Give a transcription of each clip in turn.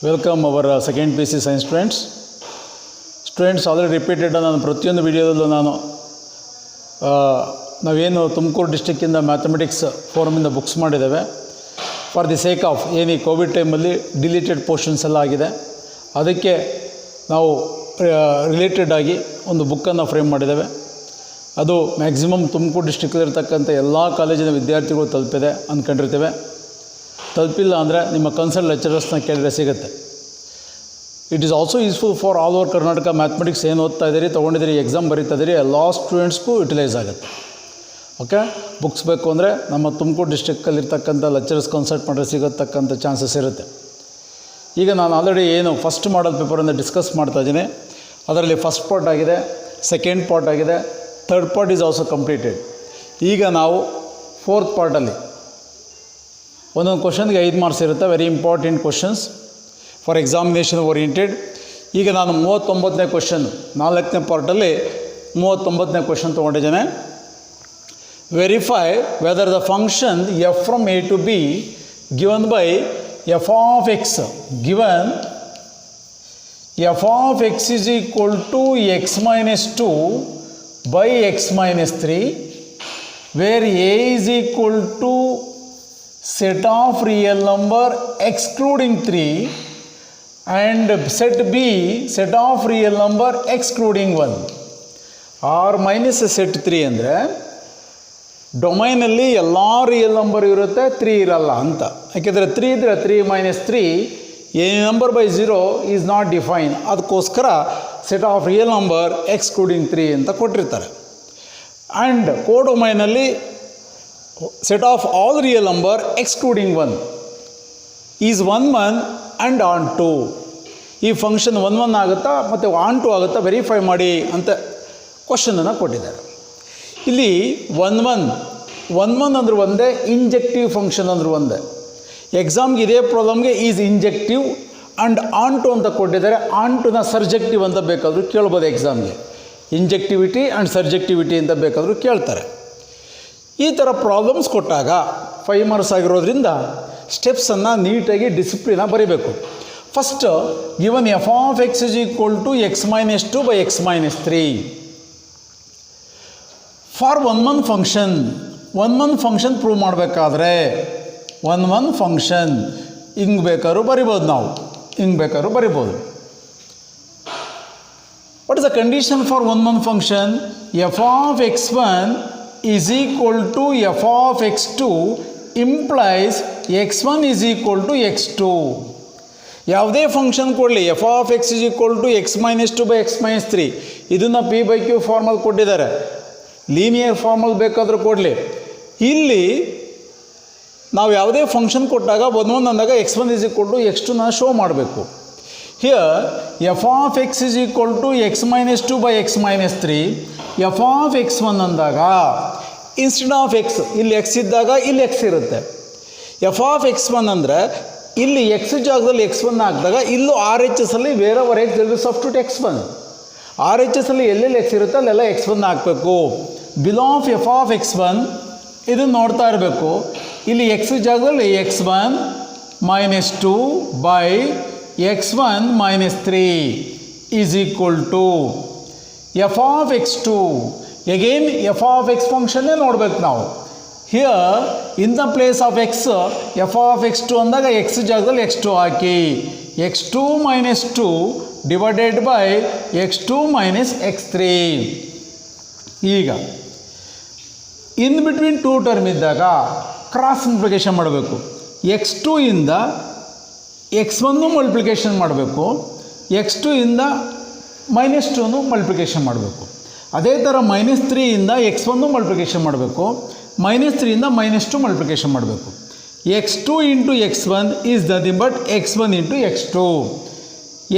Welcome hour second P C science students already repeated ನಾನು ಪ್ರತಿಯೊಂದು ವಿಡಿಯೋದಲ್ಲೂ ನಾವೇನು ತುಮಕೂರು ಡಿಸ್ಟಿಕ್ಕಿಂದ ಮ್ಯಾಥಮೆಟಿಕ್ಸ್ ಫೋರಮಿಂದ ಬುಕ್ಸ್ ಮಾಡಿದ್ದೇವೆ ಫಾರ್ ದಿ ಸೇಕ್ ಆಫ್ ಏನು ಈ ಕೋವಿಡ್ ಟೈಮಲ್ಲಿ ಡಿಲೀಟೆಡ್ ಪೋರ್ಷನ್ಸ್ ಎಲ್ಲ ಆಗಿದೆ, ಅದಕ್ಕೆ ನಾವು ರಿಲೇಟೆಡ್ ಆಗಿ ಒಂದು ಬುಕ್ಕನ್ನು ಫ್ರೇಮ್ ಮಾಡಿದ್ದೇವೆ. ಅದು ಮ್ಯಾಕ್ಸಿಮಮ್ ತುಮಕೂರು ಡಿಸ್ಟಿಕ್ಕಿರ್ತಕ್ಕಂಥ ಎಲ್ಲ ಕಾಲೇಜಿನ ವಿದ್ಯಾರ್ಥಿಗಳು ತಲುಪಿದೆ ಅಂದ್ಕೊಂಡಿರ್ತೇವೆ. ತಲುಪಿಲ್ಲ ಅಂದರೆ ನಿಮ್ಮ ಕನ್ಸಲ್ಟ್ ಲೆಕ್ಚರರ್ಸ್ನ ಕೇಳಿದ್ರೆ ಸಿಗುತ್ತೆ. It is also useful for all over Karnataka. Mathematics ಏನು ಓದ್ತಾ ಇದ್ದೀರಿ, ತೊಗೊಂಡಿದ್ದೀರಿ, ಎಕ್ಸಾಮ್ ಬರೀತಾ ಇದ್ದೀರಿ, ಎಲ್ಲ ಸ್ಟೂಡೆಂಟ್ಸ್ಗೂ ಯುಟಿಲೈಸ್ ಆಗುತ್ತೆ. ಓಕೆ, ಬುಕ್ಸ್ ಬೇಕು ಅಂದರೆ ನಮ್ಮ ತುಮಕೂರು ಡಿಸ್ಟಿಕ್ಕಲ್ಲಿರ್ತಕ್ಕಂಥ ಲೆಕ್ಚರರ್ಸ್ ಕನ್ಸಲ್ಟ್ ಮಾಡಿದ್ರೆ ಸಿಗತಕ್ಕಂಥ ಚಾನ್ಸಸ್ ಇರುತ್ತೆ. ಈಗ ನಾನು ಆಲ್ರೆಡಿ ಏನು ಫಸ್ಟ್ ಮಾಡಲ್ ಪೇಪರನ್ನು ಡಿಸ್ಕಸ್ ಮಾಡ್ತಾ ಇದ್ದೀನಿ. ಅದರಲ್ಲಿ ಫಸ್ಟ್ ಪಾರ್ಟ್ ಆಗಿದೆ, ಸೆಕೆಂಡ್ ಪಾರ್ಟ್ ಆಗಿದೆ, third part is also completed. ಈಗ ನಾವು ಫೋರ್ತ್ ಪಾರ್ಟಲ್ಲಿ ಒಂದೊಂದು ಕ್ವಶನ್ಗೆ 5 ಮಾರ್ಕ್ಸ್ ಇರುತ್ತೆ. Very important questions for examination oriented. ಈಗ ನಾನು 39ನೇ ಕ್ವಶನ್, 4ನೇ ಪಾರ್ಟಲ್ಲಿ 39ನೇ ಕ್ವಶನ್ ತೊಗೊಂಡಿದ್ದೇನೆ. Verify whether the function f from A to B given by f of x given f of x is equal to x minus 2 by x minus 3, where a is equal to set of real number excluding 3 and set b set of real number excluding 1. r minus set 3 ಅಂದರೆ ಡೊಮೈನಲ್ಲಿ ಎಲ್ಲ real number ಇರುತ್ತೆ, 3 ಇರಲ್ಲ ಅಂತ. ಯಾಕೆಂದರೆ 3 ಇದ್ದರೆ 3 minus 3 any number by 0 is not define. ಅದಕ್ಕೋಸ್ಕರ set of real number excluding 3 ಅಂತ ಕೊಟ್ಟಿರ್ತಾರೆ. ಆ್ಯಂಡ್ ಕೋಡೊಮೈನಲ್ಲಿ set of all real number excluding 1 is 1 1 and on 2. ಈ ಫಂಕ್ಷನ್ 1 1 ಆಗುತ್ತಾ ಮತ್ತು ಆನ್ 2 ಆಗುತ್ತಾ ವೆರಿಫೈ ಮಾಡಿ ಅಂತ ಕ್ವಶನನ್ನು ಕೊಟ್ಟಿದ್ದಾರೆ. ಇಲ್ಲಿ 1 1 ಅಂದ್ರೆ ಒಂದೇ, ಇಂಜೆಕ್ಟಿವ್ ಫಂಕ್ಷನ್ ಅಂದ್ರೆ ಒಂದೇ. ಎಕ್ಸಾಮ್ಗೆ ಇದೇ ಪ್ರಾಬ್ಲಮ್ಗೆ ಈಸ್ ಇಂಜೆಕ್ಟಿವ್ ಆ್ಯಂಡ್ ಆನ್ ಟು ಅಂತ ಕೊಟ್ಟಿದ್ದಾರೆ. ಆನ್ ಟುನ ಸರ್ಜೆಕ್ಟಿವ್ ಅಂತ ಬೇಕಾದರೂ ಕೇಳ್ಬೋದು. ಎಕ್ಸಾಮ್ಗೆ ಇಂಜೆಕ್ಟಿವಿಟಿ ಆ್ಯಂಡ್ ಸರ್ಜೆಕ್ಟಿವಿಟಿ ಅಂತ ಬೇಕಾದರೂ ಕೇಳ್ತಾರೆ. ಈ ಥರ ಪ್ರಾಬ್ಲಮ್ಸ್ ಕೊಟ್ಟಾಗ 5 ಮಾರ್ಕ್ಸ್ ಆಗಿರೋದ್ರಿಂದ ಸ್ಟೆಪ್ಸನ್ನು ನೀಟಾಗಿ ಡಿಸಿಪ್ಲಿನ ಬರೀಬೇಕು. First given f of x is equal to x minus 2 by x minus 3 for 1 1 function. 1 1 function prove ಮಾಡಬೇಕಾದ್ರೆ 1 1 ಫಂಕ್ಷನ್ ಹಿಂಗೆ ಬೇಕಾದ್ರೂ ಬರಿಬೋದು, ನಾವು ಹಿಂಗೆ ಬೇಕಾದ್ರೂ ಬರಿಬೋದು. What is the condition for 1 1 function? F of x1 is equal to f of x2 implies x1 is equal to x2. ಯಾವುದೇ function ಕೊಡಲಿ, f of x is equal to x minus 2 by x minus 3, ಇದನ್ನು p/q formal ಕೊಟ್ಟಿದ್ದಾರೆ. Linear formal ಬೇಕಾದರೂ ಕೊಡಲಿ. ಇಲ್ಲಿ ನಾವು ಯಾವುದೇ function ಕೊಟ್ಟಾಗ 1 1 ಅಂದಾಗ x1 ಈಸ್ ಈಕ್ವಲ್ ಟು x2ನ ಶೋ ಮಾಡಬೇಕು. Here f of x is equal to x minus 2 by x minus 3, f of x1 ಅಂದಾಗ ಇನ್ಸ್ಟೆಡ್ ಆಫ್ ಎಕ್ಸ್, ಇಲ್ಲಿ ಎಕ್ಸ್ ಇದ್ದಾಗ ಇಲ್ಲಿ ಎಕ್ಸ್ ಇರುತ್ತೆ. ಎಫ್ ಆಫ್ x1 ಅಂದರೆ ಇಲ್ಲಿ ಎಕ್ಸ್ ಜಾಗದಲ್ಲಿ x1 ಹಾಕಿದಾಗ ಇಲ್ಲೂ ಆರ್ ಎಚ್ ಎಸ್ ಅಲ್ಲಿ wherever x will be substitute x1. R H S ಅಲ್ಲಿ ಎಲ್ಲೆಲ್ಲಿ ಎಕ್ಸ್ ಇರುತ್ತೆ ಅಲ್ಲೆಲ್ಲ x1 ಹಾಕಬೇಕು. Below of F of x1 ಇದನ್ನು ನೋಡ್ತಾ ಇರಬೇಕು. ಇಲ್ಲಿ ಎಕ್ಸ್ ಜಾಗದಲ್ಲಿ x1 minus 2 by x1 minus 3 is equal to f of x2. Again f of x ಫಂಕ್ಷನ್ನೇ ನೋಡ್ಬೇಕು ನಾವು. Here in the place of x f of x2 ಅಂದಾಗ ಎಕ್ಸ್ ಜಾಗದಲ್ಲಿ x2 ಹಾಕಿ, x2 minus 2 divided by x2 minus x3. ಈಗ in between 2 term ಇದ್ದಾಗ cross multiplication ಮಾಡಬೇಕು. x2 ಇಂದ x1 ಮಲ್ಟಿಪ್ಲಿಕೇಶನ್ ಮಾಡಬೇಕು, x2 ಇಂದ ಮೈನಸ್ 2 ಮಲ್ಟಿಪ್ಲಿಕೇಶನ್ ಮಾಡಬೇಕು. ಅದೇ ಥರ ಮೈನಸ್ 3 ಇಂದ x1 ಮಲ್ಟಿಪ್ಲಿಕೇಶನ್ ಮಾಡಬೇಕು, ಮೈನಸ್ 3 ಇಂದ ಮೈನಸ್ 2 ಮಲ್ಟಿಪ್ಲಿಕೇಶನ್ ಮಾಡಬೇಕು. x2 into x1 is nothing but x1 into x2.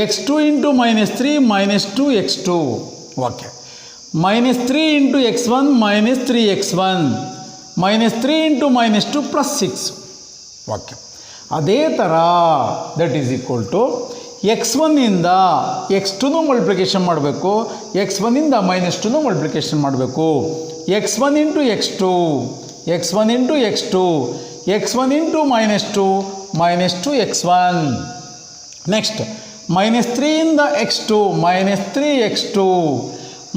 x2 into minus 3 minus 2 x2. Okay, minus 3 into x1 minus 3 x1 minus 3 into minus 2 plus 6. Okay, ಅದೇ ಥರ that is equal to x1 ಇಂದ x2 multiplication ಮಾಡಬೇಕು, x1 ಇಂದ minus 2 multiplication ಮಾಡಬೇಕು. x1 into x2, x1 into x2, x1 into minus 2 x1. Next -3 ಇಂದ x2 -3x2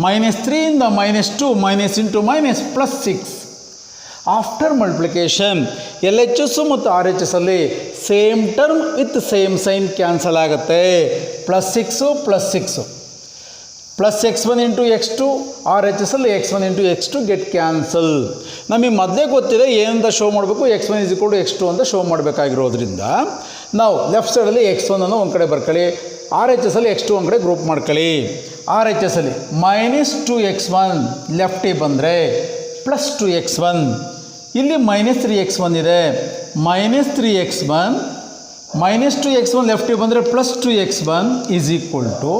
-3 ಇಂದ -2 minus into minus +6. After multiplication L H S ಮತ್ತು R H S ಅಲ್ಲಿ same term with same sign cancel ಆಗುತ್ತೆ. +6 +6 +x1 into x2 R H S ಅಲ್ಲಿ x1 into x2 get cancel. ನಮಗೆ ಮೊದಲೇ ಗೊತ್ತಿದೆ ಏನಂತ ಶೋ ಮಾಡಬೇಕು, x1 = x2 ಅಂತ ಶೋ ಮಾಡಬೇಕಾಗಿರೋದ್ರಿಂದ ನಾವು ಲೆಫ್ಟ್ ಸೈಡಲ್ಲಿ x1 ಅನ್ನು ಒಂದು ಕಡೆ ಬರ್ಕೊಳ್ಳಿ, ಆರ್ ಎಚ್ ಎಸ್ ಅಲ್ಲಿ x2 ಒಂದು ಕಡೆ ಗ್ರೂಪ್ ಮಾಡ್ಕೊಳ್ಳಿ. ಆರ್ ಎಚ್ ಎಸ್ ಅಲ್ಲಿ -2x1 ಲೆಫ್ಟಿಗೆ ಬಂದರೆ +2x1, ಇಲ್ಲಿ -3x1 ಇದೆ, -3x1 -2x1 ಲೆಫ್ಟಿಗೆ ಬಂದರೆ +2x1 is equal to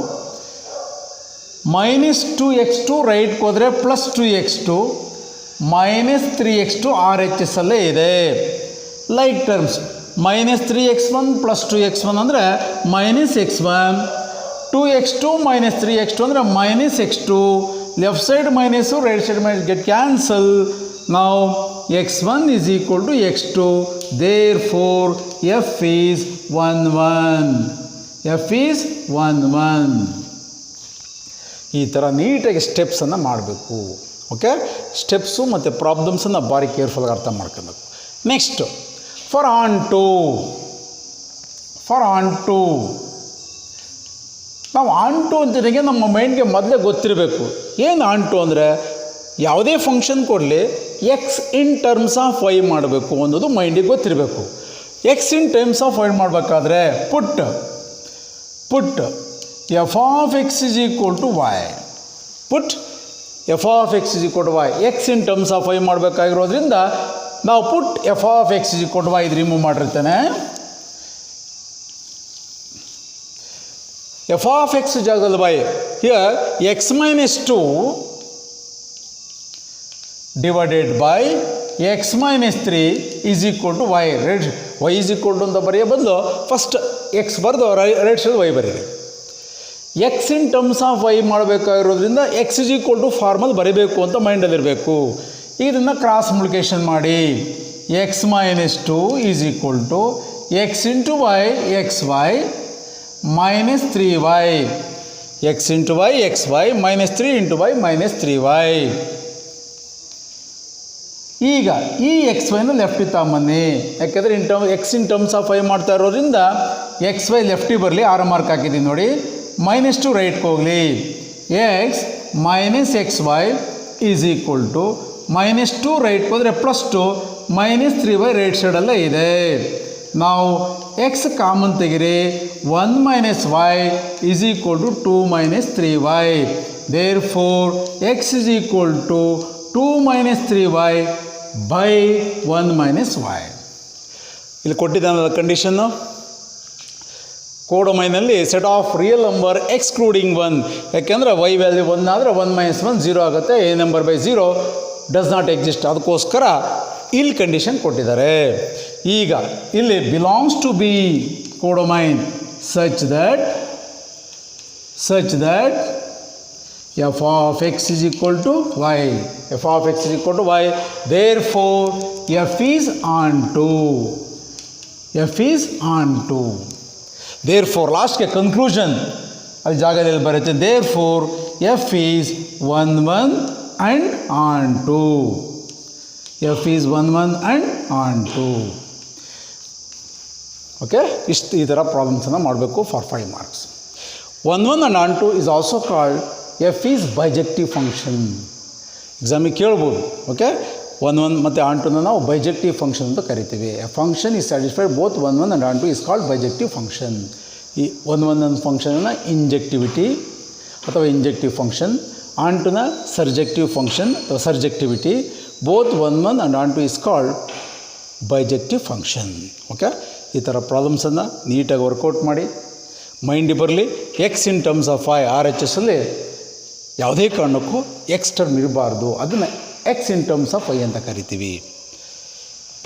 -2x2 ರೈಟ್ಗೆ ಹೋದರೆ +2x2 -3x2 R H S ಅಲ್ಲೇ ಇದೆ. ಲೈಕ್ ಟರ್ಮ್ಸ್ -3x1 +2x1 ಅಂದರೆ -x1, 2x2 -3x2 ಅಂದರೆ -x2, left side minus right side minus get cancel. ನಾವು x1 is equal to x2, therefore f is 1 1. f is 1 1. ಈ ಥರ ನೀಟಾಗಿ ಸ್ಟೆಪ್ಸನ್ನು ಮಾಡಬೇಕು. Okay, steps ಮತ್ತು ಪ್ರಾಬ್ಲಮ್ಸನ್ನು ಭಾರಿ ಕೇರ್ಫುಲ್ಲಾಗಿ ಅರ್ಥ ಮಾಡ್ಕೊಬೇಕು. ನೆಕ್ಸ್ಟ್ ಫಾರ್ ಆನ್ ಟು ನಾವು ಆನ್ ಟು ಅಂತಿದ್ದಾಗೆ ನಮ್ಮ ಮೈಂಡ್ಗೆ ಮೊದಲೇ ಗೊತ್ತಿರಬೇಕು. ಏನು ಆನ್ ಟು ಅಂದರೆ ಯಾವುದೇ ಫಂಕ್ಷನ್ ಕೊಡಲಿ x in terms of y ಮಾಡಬೇಕು ಅನ್ನೋದು ಮೈಂಡಿಗೆ ಗೊತ್ತಿರಬೇಕು. X in terms of y ಮಾಡಬೇಕಾದ್ರೆ put f of x is equal to y. Put f of x is equal to y. X in terms of y ಮಾಡಬೇಕಾಗಿರೋದ್ರಿಂದ ನಾವು put f of x is equal to y ಇದು remove ಮಾಡಿರ್ತೇನೆ. F of x ಜಾಗದಲ್ಲಿ y, here x - 2 divided by x - 3 is equal to Y. Y is equal to ಅಂತ ಬರೆಯೋ ಬದಲು first x ಬರೆದು right side y ಬರೀರಿ. X in terms of y ಮಾಡಬೇಕಾಗಿರೋದ್ರಿಂದ x is equal to formula ಬರೀಬೇಕು ಅಂತ ಮೈಂಡಲ್ಲಿರಬೇಕು. ಇದನ್ನು ಕ್ರಾಸ್ ಮಲ್ಟಿಪ್ಲಿಕೇಶನ್ ಮಾಡಿ x - 2 is equal to x into y xy -3y, x into y xy -3 into y -3y. ಈಗ ಈ xyನ ಲೆಫ್ಟಿಗೆ ತಗೊಂಬನ್ನಿ, ಯಾಕೆಂದರೆ x in terms of y ಮಾಡ್ತಾ ಇರೋದ್ರಿಂದ xy ಲೆಫ್ಟಿಗೆ ಬರಲಿ. ಆರ್ ಮಾರ್ಕ್ ಹಾಕಿದ್ದೀನಿ ನೋಡಿ. -2 ರೈಟ್ಗೆ ಹೋಗಲಿ. x -xy is equal to -2 ರೈಟ್ಗೆ ಹೋದರೆ +2 -3y ರೈಟ್ ಸೈಡಲ್ಲೇ ಇದೆ. ನಾವು ಎಕ್ಸ್ ಕಾಮನ್ ತೆಗಿರಿ. 1 - y is equal to 2 - 3y. Therefore x is equal to 2 - 3y by 1 - y. ಇಲ್ಲಿ ಕೊಟ್ಟಿದ್ದಾನಲ್ಲ ಕಂಡೀಷನ್ನು. ಕೋಡೊಮೈನಲ್ಲಿ set of real number excluding 1, ಯಾಕೆಂದರೆ ವೈ ವ್ಯಾಲ್ಯೂ 1 ಆದರೆ 1 - 1 0 ಆಗುತ್ತೆ. A number by 0 does not exist. ಅದಕ್ಕೋಸ್ಕರ ಇಲ್ಲಿ ಕಂಡೀಷನ್ ಕೊಟ್ಟಿದ್ದಾರೆ. ಈಗ ಇಲ್ಲಿ belongs to B codomain such that f of x is equal to y. f of x is equal to y. Therefore f is onto. f is onto. Therefore last ke conclusion ಅಲ್ಲಿ ಜಾಗದಲ್ಲಿ ಬರುತ್ತೆ. Therefore f is 1 1 and onto. f is 1 1 and onto. Okay, ಇಷ್ಟು ಈ ಥರ ಪ್ರಾಬ್ಲಮ್ಸನ್ನು ಮಾಡಬೇಕು for 5 marks. 1 1 and onto is also called f is bijective function. ಎಕ್ಸಾಮಿಗೆ ಕೇಳ್ಬೋದು. Okay, 1 1 ಮತ್ತು onto ನಾವು ಬೈಜೆಕ್ಟಿವ್ ಫಂಕ್ಷನ್ ಅಂತ ಕರಿತೀವಿ. A function is satisfied both 1 1 and onto is called bijective function. ಈ 1 1 ಒಂದು ಫಂಕ್ಷನನ್ನು ಇಂಜೆಕ್ಟಿವಿಟಿ ಅಥವಾ ಇಂಜೆಕ್ಟಿವ್ ಫಂಕ್ಷನ್, ontoನ ಸರ್ಜೆಕ್ಟಿವ್ ಫಂಕ್ಷನ್ ಅಥವಾ surjectivity. Both 1 1 and onto is called bijective function. Okay, ಈ ಥರ ಪ್ರಾಬ್ಲಮ್ಸನ್ನು ನೀಟಾಗಿ ವರ್ಕೌಟ್ ಮಾಡಿ ಮೈಂಡಿಗೆ ಬರಲಿ. X in terms of y R H S ಅಲ್ಲಿ ಯಾವುದೇ ಕಾರಣಕ್ಕೂ ಎಕ್ಸ್ ಟರ್ಮ್ ಇರಬಾರ್ದು. ಅದನ್ನು x in terms of y ಅಂತ ಕರಿತೀವಿ.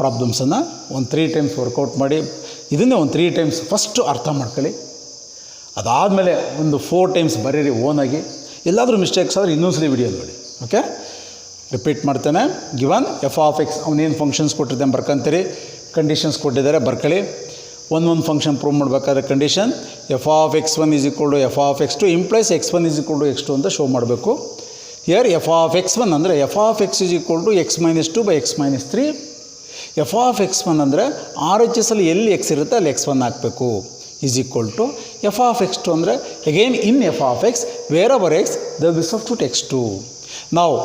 ಪ್ರಾಬ್ಲಮ್ಸನ್ನು ಒಂದು 3 ಟೈಮ್ಸ್ ವರ್ಕೌಟ್ ಮಾಡಿ, ಇದನ್ನೇ ಒಂದು 3 ಟೈಮ್ಸ್ ಫಸ್ಟು ಅರ್ಥ ಮಾಡ್ಕೊಳ್ಳಿ. ಅದಾದಮೇಲೆ ಒಂದು 4 ಟೈಮ್ಸ್ ಬರೀರಿ ಓನಾಗಿ. ಎಲ್ಲಾದರೂ ಮಿಸ್ಟೇಕ್ಸ್ ಆದರೆ ಇನ್ನೊಂದ್ಸಲಿ ವಿಡಿಯೋ ನೋಡಿ. ಓಕೆ, ರಿಪೀಟ್ ಮಾಡ್ತೇನೆ. ಗಿವನ್ ಎಫ್ ಆಫ್ ಎಕ್ಸ್ ಅವನೇನು ಫಂಕ್ಷನ್ಸ್ ಕೊಟ್ಟಿದ್ದಾನೆ ಬರ್ಕೊಂತೀರಿ, ಕಂಡೀಷನ್ಸ್ ಕೊಟ್ಟಿದ್ದಾರೆ ಬರ್ಕೊಳ್ಳಿ. ಒಂದು ಫಂಕ್ಷನ್ ಪ್ರೂವ್ ಮಾಡಬೇಕಾದ್ರೆ condition f of x1 is equal to f of x2 implies x1 is equal to x2 ಅಂತ ಶೋ ಮಾಡಬೇಕು. ಹಿಯರ್ ಎಫ್ ಆಫ್ x1 ಅಂದರೆ f of x is equal to x - 2 by x - 3. F of x1 ಅಂದರೆ R H S ಅಲ್ಲಿ ಎಲ್ಲಿ X ಇರುತ್ತೆ ಅಲ್ಲಿ x1 ಹಾಕಬೇಕು is equal to f of x2 ಅಂದರೆ again in f of x wherever x the we substitute x2. ನಾವು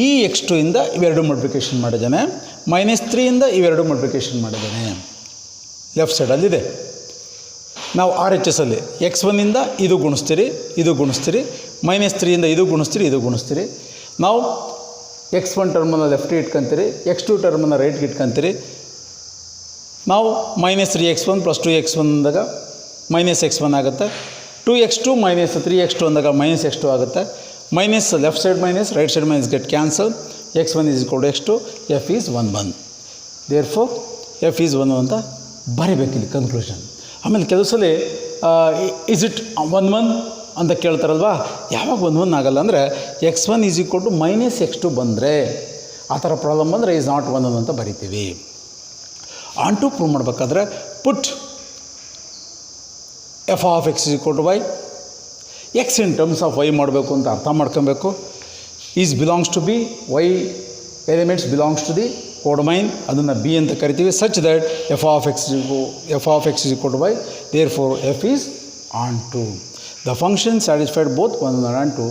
ಈ x2 ಇಂದ ಇವೆರಡು ಮಲ್ಟಿಪ್ಲಿಕೇಶನ್ ಮಾಡಿದ್ದಾನೆ, -3 ಇಂದ ಇವೆರಡು ಮಲ್ಟಿಪ್ಲಿಕೇಶನ್ ಮಾಡಿದ್ದಾನೆ, ಲೆಫ್ಟ್ ಸೈಡಲ್ಲಿದೆ. ನಾವು ಆರ್ ಎಚ್ ಎಸ್ ಅಲ್ಲಿ x1 ಇಂದ ಇದು ಗುಣಿಸ್ತೀರಿ, ಇದು ಗುಣಿಸ್ತೀರಿ, -3 ಇಂದ ಇದು ಗುಣಿಸ್ತೀರಿ, ಇದು ಗುಣಿಸ್ತೀರಿ. ನಾವು x1 ಟರ್ಮನ್ನು ಲೆಫ್ಟ್ ಇಟ್ಕೊಂತೀರಿ, x2 ಟರ್ಮನ್ನು ರೈಟ್ಗೆ ಇಟ್ಕೊಂತೀರಿ. ನಾವು -3x1 + 2x1 ಅಂದಾಗ -x1 ಆಗುತ್ತೆ, 2x2 - 3x2 ಅಂದಾಗ -x2 ಆಗುತ್ತೆ. Minus left side minus right side minus get cancel. x1 is equal to x2, f is 1 1. Therefore f is 1 ಅಂತ ಬರೀಬೇಕಿಲ್ಲಿ ಕನ್ಕ್ಲೂಷನ್. ಆಮೇಲೆ ಕೆಲವು ಸಲ ಇಸ್ ಇಟ್ 1 1 ಅಂತ ಕೇಳ್ತಾರಲ್ವಾ, ಯಾವಾಗ 1 1 ಆಗಲ್ಲ ಅಂದರೆ x1 is equal to -x2 ಬಂದರೆ, ಆ ಥರ ಪ್ರಾಬ್ಲಮ್ ಬಂದರೆ ಈಸ್ ನಾಟ್ 1 1 ಅಂತ ಬರಿತೀವಿ. ಆನ್ ಟು ಪ್ರೂವ್ ಮಾಡಬೇಕಾದ್ರೆ put f of x is equal to y, x in terms of y ಮಾಡಬೇಕು ಅಂತ ಅರ್ಥ ಮಾಡ್ಕೊಬೇಕು. Is belongs to B, y elements belongs to the codomain, ಅದನ್ನು ಬಿ ಅಂತ ಕರಿತೀವಿ. Such that f of x is equal to y, therefore f is onto. The function satisfied both 1 1 and 2.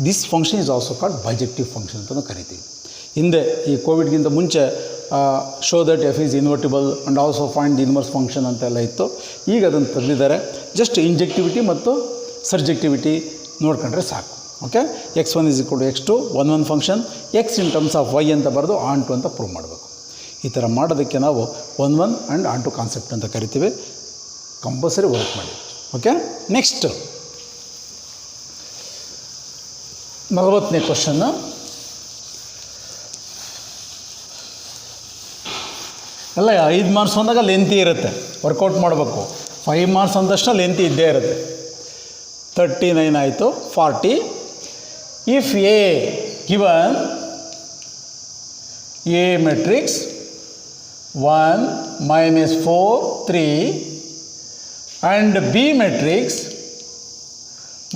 This function is also called bijective function ಅಂತಲೂ ಕರಿತೀವಿ. ಹಿಂದೆ ಈ ಕೋವಿಡ್ಗಿಂತ ಮುಂಚೆ show that F is invertible and also find the inverse function ಅಂತೆಲ್ಲ ಇತ್ತು. ಈಗ ಅದನ್ನು ತೆಗೆದಿದ್ದಾರೆ. ಜಸ್ಟ್ ಇಂಜೆಕ್ಟಿವಿಟಿ ಮತ್ತು ಸರ್ಜೆಕ್ಟಿವಿಟಿ ನೋಡ್ಕೊಂಡ್ರೆ ಸಾಕು. Okay, x1 is equal to x2 1 1 function, x in terms of y ಅಂತ ಬರೆದು ಆನ್ ಟು ಅಂತ ಪ್ರೂವ್ ಮಾಡಬೇಕು. ಈ ಥರ ಮಾಡೋದಕ್ಕೆ ನಾವು 1 1 ಆ್ಯಂಡ್ ಆನ್ ಟು ಕಾನ್ಸೆಪ್ಟ್ ಅಂತ ಕರಿತೀವಿ. ಕಂಪಲ್ಸರಿ ವರ್ಕ್ ಮಾಡಿ. ಓಕೆ, ನೆಕ್ಸ್ಟ್ 40ನೇ ಕ್ವಶನ್ನು. ಎಲ್ಲ 5 ಮಾರ್ಕ್ಸ್ ಅಂದಾಗ ಲೆಂತಿ ಇರುತ್ತೆ, ವರ್ಕೌಟ್ ಮಾಡಬೇಕು. 5 ಮಾರ್ಕ್ಸ್ ಅಂದಷ್ಟು ಲೆಂತಿ ಇದ್ದೇ ಇರುತ್ತೆ. 39 ಆಯಿತು. 40. If A given A matrix 1 -4 3 and B matrix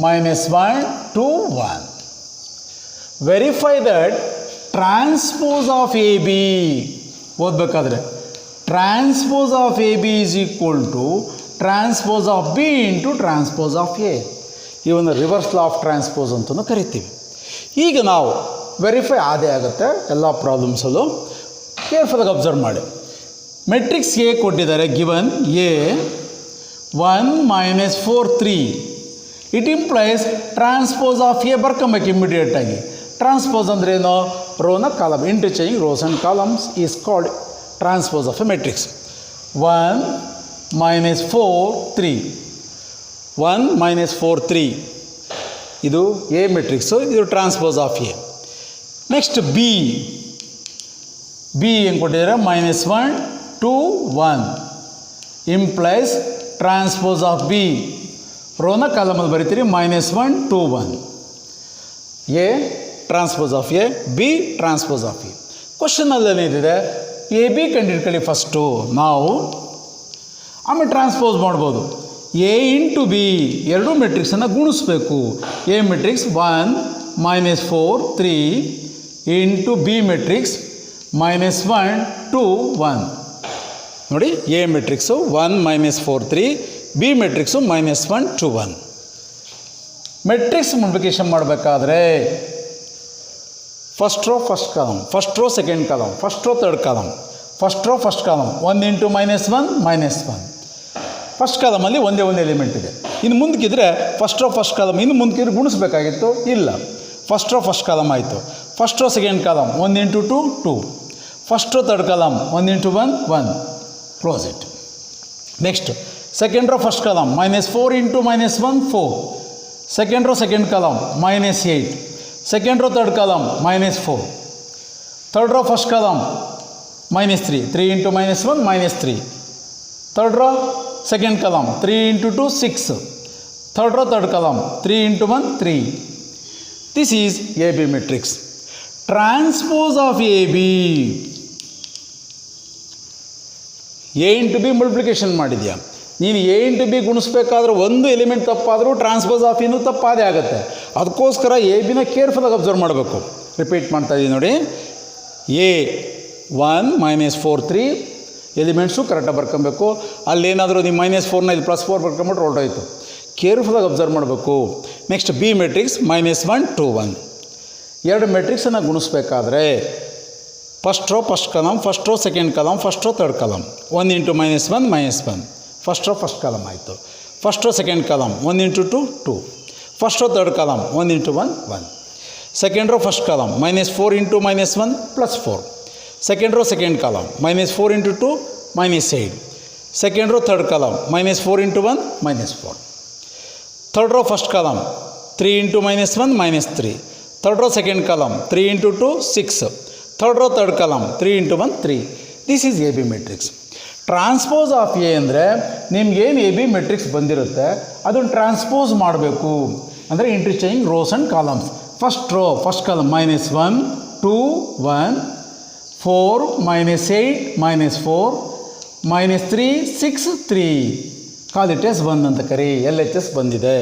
-1 2 1. Verify that transpose of AB, ಓದಬೇಕಾದ್ರೆ transpose of AB is equal to transpose of B into transpose of A. ಇವನ್ನ reverse law of transpose ಅಂತಲೂ ಕರಿತೀವಿ. ಈಗ ನಾವು verify ಆದೇ ಆಗುತ್ತೆ ಎಲ್ಲ ಪ್ರಾಬ್ಲಮ್ಸಲ್ಲೂ. ಕೇರ್ಫುಲ್ಲಾಗಿ ಅಬ್ಸರ್ವ್ ಮಾಡಿ. ಮೆಟ್ರಿಕ್ಸ್ ಎ ಕೊಟ್ಟಿದ್ದಾರೆ, given A 1 -4 3. It implies transpose of A ಬರ್ಕೊಂಬೇಕು ಇಮಿಡಿಯೇಟಾಗಿ. ಟ್ರಾನ್ಸ್ಪೋಸ್ ಅಂದರೆ ಏನು? ರೋನ column, interchanging rows and columns is called transpose of a matrix. 1 -4 3 1 -4 3 ಇದು ಎ ಮೆಟ್ರಿಕ್ಸು, ಇದು transpose of A. Next B ಏನು ಕೊಟ್ಟಿದ್ದಾರೆ? -1 2 1 ಇಂಪ್ಲೈಸ್ ಟ್ರಾನ್ಸ್ಪೋಸ್ ಆಫ್ ಬಿ. ರೋನ ಕಾಲಮಲ್ಲಿ ಬರಿತೀರಿ -1 2 1. A transpose of A, B transpose of A. ಕ್ವಶನಲ್ಲೇನಿದೆ? ಎ ಬಿ ಕಂಡಿಡ್ಕೊಳ್ಳಿ first ನಾವು, ಆಮೇಲೆ ಟ್ರಾನ್ಸ್ಪೋಸ್ ಮಾಡ್ಬೋದು. ಎ ಇಂಟು ಬಿ ಎರಡೂ ಮೆಟ್ರಿಕ್ಸನ್ನು ಗುಣಿಸ್ಬೇಕು. A matrix 1 -4 3 into B matrix -1 2 1. ನೋಡಿ, A matrix 1 -4 3, B matrix -1 2 1. Matrix multiplication ಮಾಡಬೇಕಾದ್ರೆ first row first column, first row second column, first row third column, first row first column, 1 into -1 -1. First ಕಾಲಮಲ್ಲಿ ಒಂದೇ ಒಂದು element ಇದೆ. ಇನ್ನು ಮುಂದಕ್ಕಿದ್ರೆ ಫಸ್ಟ್ ರೋ ಫಸ್ಟ್ ಕಾಲಮ್, ಇನ್ನು ಮುಂದಕ್ಕಿದ್ರೆ ಗುಣಿಸ್ಬೇಕಾಗಿತ್ತು, ಇಲ್ಲ. ಫಸ್ಟ್ ರೋ ಫಸ್ಟ್ ಕಾಲಮ್ ಆಯಿತು. First row second column 1 into 2 2. First row third column 1 into 1 1. Close it. Next second row first column -4 into -1 4. Second row second column -8. Second row third column -4. Third row first column -3 3 into -1 -3. Third row second column 3 into 2 6. Third row third column 3 into 1 3. This is A B matrix. Transpose of A B A into B multiplication ಮಾಡಿದ್ಯಾ, ನೀನು A into B ಗುಣಿಸ್ಬೇಕಾದ್ರೆ ಒಂದು element ತಪ್ಪಾದರೂ transpose of ಇನ್ನೂ ತಪ್ಪಾದೇ ಆಗುತ್ತೆ. ಅದಕ್ಕೋಸ್ಕರ A ಬಿನ ಕೇರ್ಫುಲ್ಲಾಗಿ observe ಮಾಡಬೇಕು. Repeat ಮಾಡ್ತಾ ಇದ್ದೀನಿ ನೋಡಿ, ಎ 1 -4 3 ಎಲಿಮೆಂಟ್ಸು ಕರೆಕ್ಟಾಗಿ ಬರ್ಕೊಬೇಕು. ಅಲ್ಲೇನಾದರೂ ನೀವು -4ನ ಇದು +4 ಬರ್ಕೊಂಬಿಟ್ರೆ ಹೊರಟೋಯ್ತು. ಕೇರ್ಫುಲ್ಲಾಗಿ ಅಬ್ಸರ್ವ್ ಮಾಡಬೇಕು. Next B matrix -1 2 1. ಎರಡು ಮೆಟ್ರಿಕ್ಸನ್ನು ಗುಣಿಸ್ಬೇಕಾದ್ರೆ first row first column, first row second column, first row third column. 1 × -1 -1. First row first column ಆಯಿತು. First row second column 1 × 2 2. First row third column 1 × 1 1. Second row first column -4 × -1 +4. Second row second column -4 × 2 -8. Second row third column -4 × 1 -4. Third row first column 3 × -1 -3. Third row second column 3 × 2 6. Third row third column 3 × 1 3. This is A B matrix. Transpose of A ಅಂದರೆ ನಿಮ್ಗೇನು A B matrix ಬಂದಿರುತ್ತೆ ಅದನ್ನು transpose ಮಾಡಬೇಕು. ಅಂದರೆ interchange rows and columns. First row first column -1 2 1 4 -8 -4 -3 6 3. Call it as 1 ಅಂತ ಕರಿ. L H S ಬಂದಿದೆ.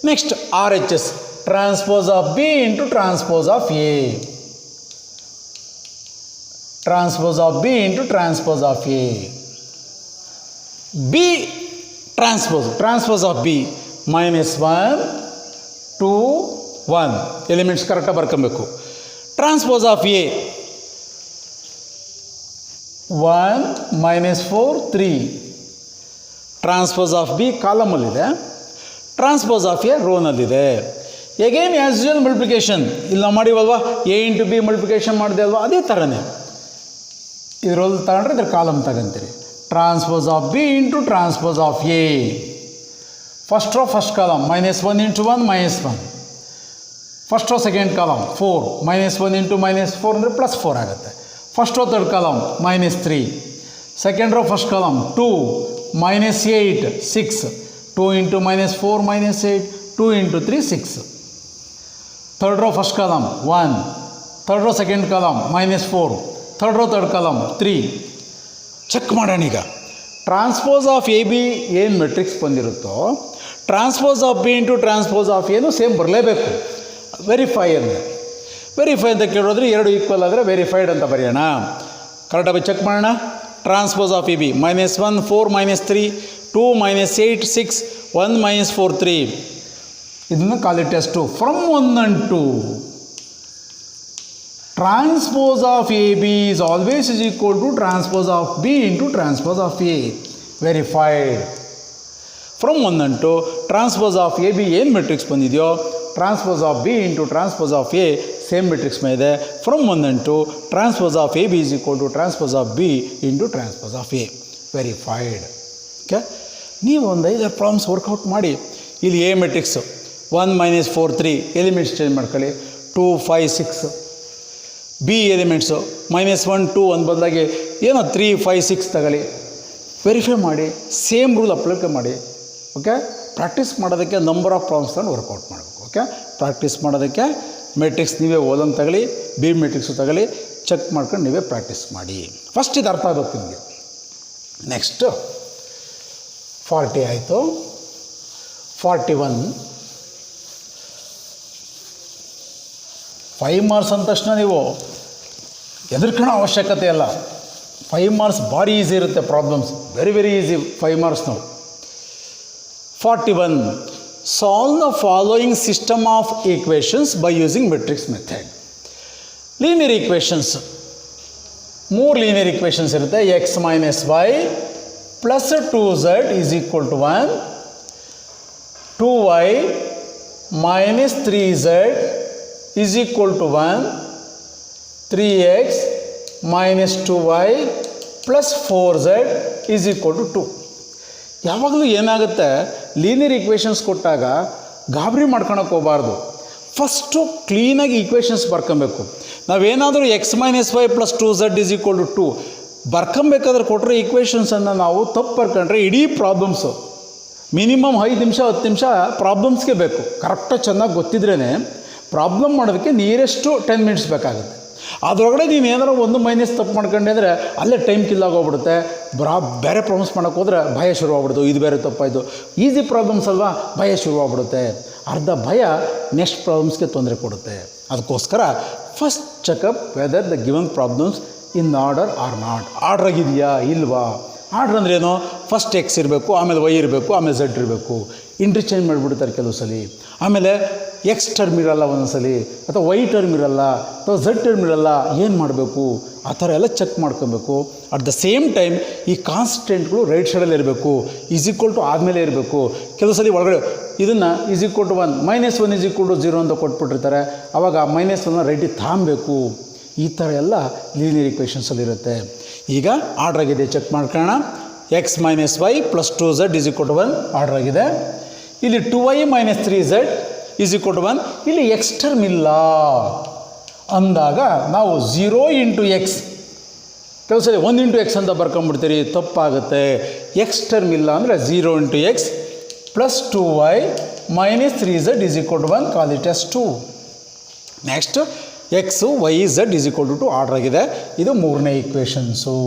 Next R H S, transpose of B into transpose of A. Transpose of B into transpose of A. B transpose of B -1 2 1 elements ಕರೆಕ್ಟಾಗಿ ಬರ್ಕೊಬೇಕು. Transpose of A 1 -4 3. Transpose of B ಕಾಲಮಲ್ಲಿದೆ, transpose of A ರೋನಲ್ಲಿದೆ. Again as usual multiplication ಇಲ್ಲಿ ನಾವು ಮಾಡಿವಲ್ವಾ, A into B multiplication ಮಾಡಿದೆ ಅಲ್ವಾ, ಅದೇ ಥರನೇ ಇದರಲ್ಲಿ ತಗೊಂಡ್ರೆ ಇದ್ರ ಕಾಲಮ್ ತಗೊಂತೀರಿ. Transpose of B into transpose of A. First row first column -1 × 1 -1. First row second column 4 -1 × -4 ಅಂದರೆ +4 ಆಗುತ್ತೆ. First row third column -3. Second row first column 2 -8 6. 2 × -4 -8 2 × 3 6. Third row first column 1. Third row second column -4. Third row third column 3. Check ಮಾಡೋಣ ಈಗ. Transpose of A B ಏನು matrix ಬಂದಿರುತ್ತೋ transpose of B into transpose of ಎನು same ಬರಲೇಬೇಕು. Verify ಅಂತ ಕೇಳೋದ್ರೆ ಎರಡು equal ಆದರೆ ವೆರಿಫೈಡ್ ಅಂತ ಬರೆಯೋಣ. ಕರೆಕ್ಟಾಗಿ ಚೆಕ್ ಮಾಡೋಣ. Transpose of A B -1 4 -3 2 -8 6 1 -4 3. ಇದನ್ನು call it as 2 from 1 and 2. Transpose of AB is always is equal to transpose of B into transpose of A. Verified. From 1 and 2, transpose of AB ಏನು matrix ಬಂದಿದೆಯೋ transpose of B into transpose of A same matrix ಮೇಲೆ. From 1 and 2, transpose of AB is equal to transpose of B into transpose of A. Verified. Okay, ನೀವು ಒಂದು 5 problems workout ಮಾಡಿ. ಇಲ್ಲಿ A matrix 1 -4 3 elements change ಮಾಡ್ಕೊಳ್ಳಿ. 2 5 6. B elements -1 2 1 ಬದಲಾಗಿ ಏನೋ 3 5 6 ತಗೊಳ್ಳಿ. Verify ಮಾಡಿ, ಸೇಮ್ ರೂಲ್ ಅಪ್ಲೈ ಮಾಡಿ. ಓಕೆ, ಪ್ರಾಕ್ಟೀಸ್ ಮಾಡೋದಕ್ಕೆ ನಂಬರ್ ಆಫ್ ಪ್ರಾಬ್ಲಮ್ಸ್ ತಗೊಂಡು ವರ್ಕೌಟ್ ಮಾಡಬೇಕು. ಓಕೆ, ಪ್ರಾಕ್ಟೀಸ್ ಮಾಡೋದಕ್ಕೆ ಮೆಟ್ರಿಕ್ಸ್ ನೀವೇ ಓದನ್ನು ತಗೊಳ್ಳಿ, ಬಿ ಮೆಟ್ರಿಕ್ಸು ತಗೊಳ್ಳಿ, ಚೆಕ್ ಮಾಡ್ಕೊಂಡು ನೀವೇ ಪ್ರಾಕ್ಟೀಸ್ ಮಾಡಿ. ಫಸ್ಟ್ ಇದು ಅರ್ಥ ಆಗುತ್ತೆ ನಿಮಗೆ. ನೆಕ್ಸ್ಟು 40 ಆಯಿತು. 41 5 ಮಾರ್ಕ್ಸ್ ಅಂದ ತಕ್ಷಣ ನೀವು ಹೆದರ್ಕೊಳ್ಳೋ ಅವಶ್ಯಕತೆ ಇಲ್ಲ. 5 ಮಾರ್ಕ್ಸ್ ಭಾರಿ ಈಸಿ ಇರುತ್ತೆ ಪ್ರಾಬ್ಲಮ್ಸ್, ವೆರಿ ಈಸಿ 5 ಮಾರ್ಕ್ಸ್ ನಾವು. 41 solve the following system of equations by using matrix method. Linear equations 3 linear equations ಇರುತ್ತೆ. x - y + 2z = 1, 2y - 3z = 1, 3x - 2y + 4z = 2. ಯಾವಾಗಲೂ ಏನಾಗುತ್ತೆ, ಲೀನಿಯರ್ ಈಕ್ವೇಷನ್ಸ್ ಕೊಟ್ಟಾಗ ಗಾಬರಿ ಮಾಡ್ಕೊಳಕ್ಕೆ ಹೋಗಬಾರ್ದು. ಫಸ್ಟು ಕ್ಲೀನಾಗಿ ಈಕ್ವೇಷನ್ಸ್ ಬರ್ಕೊಬೇಕು. ನಾವೇನಾದರೂ x - y + 2z = 2 ಬರ್ಕೊಬೇಕಾದ್ರೆ ಕೊಟ್ಟರೆ ಈಕ್ವೇಷನ್ಸನ್ನು ನಾವು ತಪ್ಪು ಬರ್ಕೊಂಡ್ರೆ ಇಡೀ ಪ್ರಾಬ್ಲಮ್ಸು ಮಿನಿಮಮ್ 5 ನಿಮಿಷ 10 ನಿಮಿಷ ಪ್ರಾಬ್ಲಮ್ಸ್ಗೆ ಬೇಕು. ಕರೆಕ್ಟಾಗಿ ಚೆನ್ನಾಗಿ ಗೊತ್ತಿದ್ರೇ ಪ್ರಾಬ್ಲಮ್ ಮಾಡೋದಕ್ಕೆ ನಿಯರೆಸ್ಟು 10 ಮಿನಿಟ್ಸ್ ಬೇಕಾಗುತ್ತೆ. ಅದರೊಳಗಡೆ ನೀನು ಏನಾರು ಒಂದು ಮೈನಸ್ ತಪ್ಪು ಮಾಡ್ಕೊಂಡೆ ಅಂದರೆ ಅಲ್ಲೇ ಟೈಮ್ ಕಿಲ್ಲಾಗೋಗ್ಬಿಡುತ್ತೆ. ಬೇರೆ ಪ್ರಾಬ್ಲಮ್ಸ್ ಮಾಡೋಕ್ಕೆ ಹೋದ್ರೆ ಭಯ ಶುರುವಾಗ್ಬಿಡ್ತು, ಇದು ಬೇರೆ ತಪ್ಪಾಯಿತು. ಈಸಿ ಪ್ರಾಬ್ಲಮ್ಸ್ ಅಲ್ವಾ, ಭಯ ಶುರುವಾಗ್ಬಿಡುತ್ತೆ. ಅರ್ಧ ಭಯ ನೆಕ್ಸ್ಟ್ ಪ್ರಾಬ್ಲಮ್ಸ್ಗೆ ತೊಂದರೆ ಕೊಡುತ್ತೆ. ಅದಕ್ಕೋಸ್ಕರ first check up whether the given problems in order or not. Order ಆಗಿದೆಯಾ ಇಲ್ವಾ? ಆರ್ಡ್ರ್ ಅಂದ್ರೇನು? ಫಸ್ಟ್ ಎಕ್ಸ್ ಇರಬೇಕು, ಆಮೇಲೆ ವೈ ಇರಬೇಕು, ಆಮೇಲೆ ಝೆಡ್ ಇರಬೇಕು. ಇಂಟರ್ಚೇಂಜ್ ಮಾಡಿಬಿಡ್ತಾರೆ ಕೆಲವು ಸಲ. ಆಮೇಲೆ ಎಕ್ಸ್ ಟರ್ಮ್ ಇರಲ್ಲ ಒಂದೊಂದ್ಸಲಿ, ಅಥವಾ ವೈ ಟರ್ಮ್ ಇರಲ್ಲ, ಅಥವಾ ಝೆಡ್ ಟರ್ಮ್ ಇರಲ್ಲ. ಏನು ಮಾಡಬೇಕು? ಆ ಥರ ಎಲ್ಲ ಚೆಕ್ ಮಾಡ್ಕೊಬೇಕು. ಅಟ್ ದ ಸೇಮ್ ಟೈಮ್ ಈ ಕಾನ್ಸ್ಟೆಂಟ್ಗಳು ರೈಟ್ ಸೈಡಲ್ಲಿ ಇರಬೇಕು, ಈಕ್ವಲ್ ಟು ಆದಮೇಲೆ ಇರಬೇಕು. ಕೆಲವು ಸಲ ಒಳಗಡೆ ಇದನ್ನು ಈಕ್ವಲ್ ಟು 1 -1 = 0 ಅಂತ ಕೊಟ್ಬಿಟ್ಟಿರ್ತಾರೆ. ಆವಾಗ -1 ರೈಟಿಗೆ ತಾಂಬೇಕು. ಈ ಥರ ಎಲ್ಲ ಲೀನಿಯರ್ ಈಕ್ವೇಷನ್ಸಲ್ಲಿರುತ್ತೆ. ಈಗ ಆರ್ಡ್ರ್ ಆಗಿದೆ, ಚೆಕ್ ಮಾಡ್ಕೊಳ್ಳೋಣ. x - y + 2z = 1 ಆರ್ಡ್ರ್ ಆಗಿದೆ. ಇಲ್ಲಿ 2y - 3z = 1. ಇಲ್ಲಿ ಎಕ್ಸ್ ಟರ್ಮ್ ಇಲ್ಲ ಅಂದಾಗ ನಾವು 0 × x, ಕೆಲವು ಸಲ 1 × x ಅಂತ ಬರ್ಕೊಂಬಿಡ್ತೀರಿ, ತಪ್ಪಾಗುತ್ತೆ. ಎಕ್ಸ್ ಟರ್ಮ್ ಇಲ್ಲ ಅಂದರೆ 0 × x + 2y - 3z = 1, call it as 2. Next x, y, z = 2 order ಆಗಿದೆ. ಇದು ಮೂರನೇ ಈಕ್ವೇಷನ್ಸು.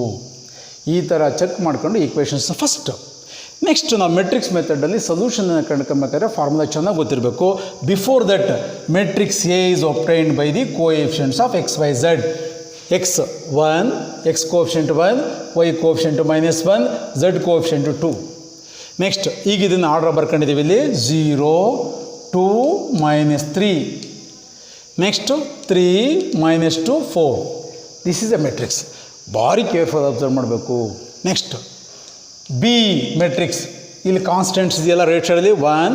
ಈ ಥರ ಚೆಕ್ ಮಾಡ್ಕೊಂಡು ಈಕ್ವೇಷನ್ಸ್ ಫಸ್ಟ್. ನೆಕ್ಸ್ಟ್ ನಾವು ಮೆಟ್ರಿಕ್ಸ್ ಮೆಥಡಲ್ಲಿ ಸೊಲ್ಯೂಷನನ್ನು ಕಂಡುಕೊಬೇಕಾದ್ರೆ ಫಾರ್ಮುಲಾ ಚೆನ್ನಾಗಿ ಗೊತ್ತಿರಬೇಕು. Before that matrix A is obtained by the coefficients of x, y, z. x 1, x coefficient 1, y coefficient -1, z coefficient 2. Next ಈಗ ಇದನ್ನು ಆರ್ಡರ್ ಬರ್ಕೊಂಡಿದ್ದೀವಿ. ಇಲ್ಲಿ 0, 2, -3. Next 3, -2, 4. This is a matrix. ಭಾರಿ ಕೇರ್ಫುಲ್ ಅಬ್ಸರ್ವ್ ಮಾಡಬೇಕು. Next B matrix. ಇಲ್ಲಿ constants ಇದೆಯಲ್ಲ right ಸೈಡಲ್ಲಿ 1,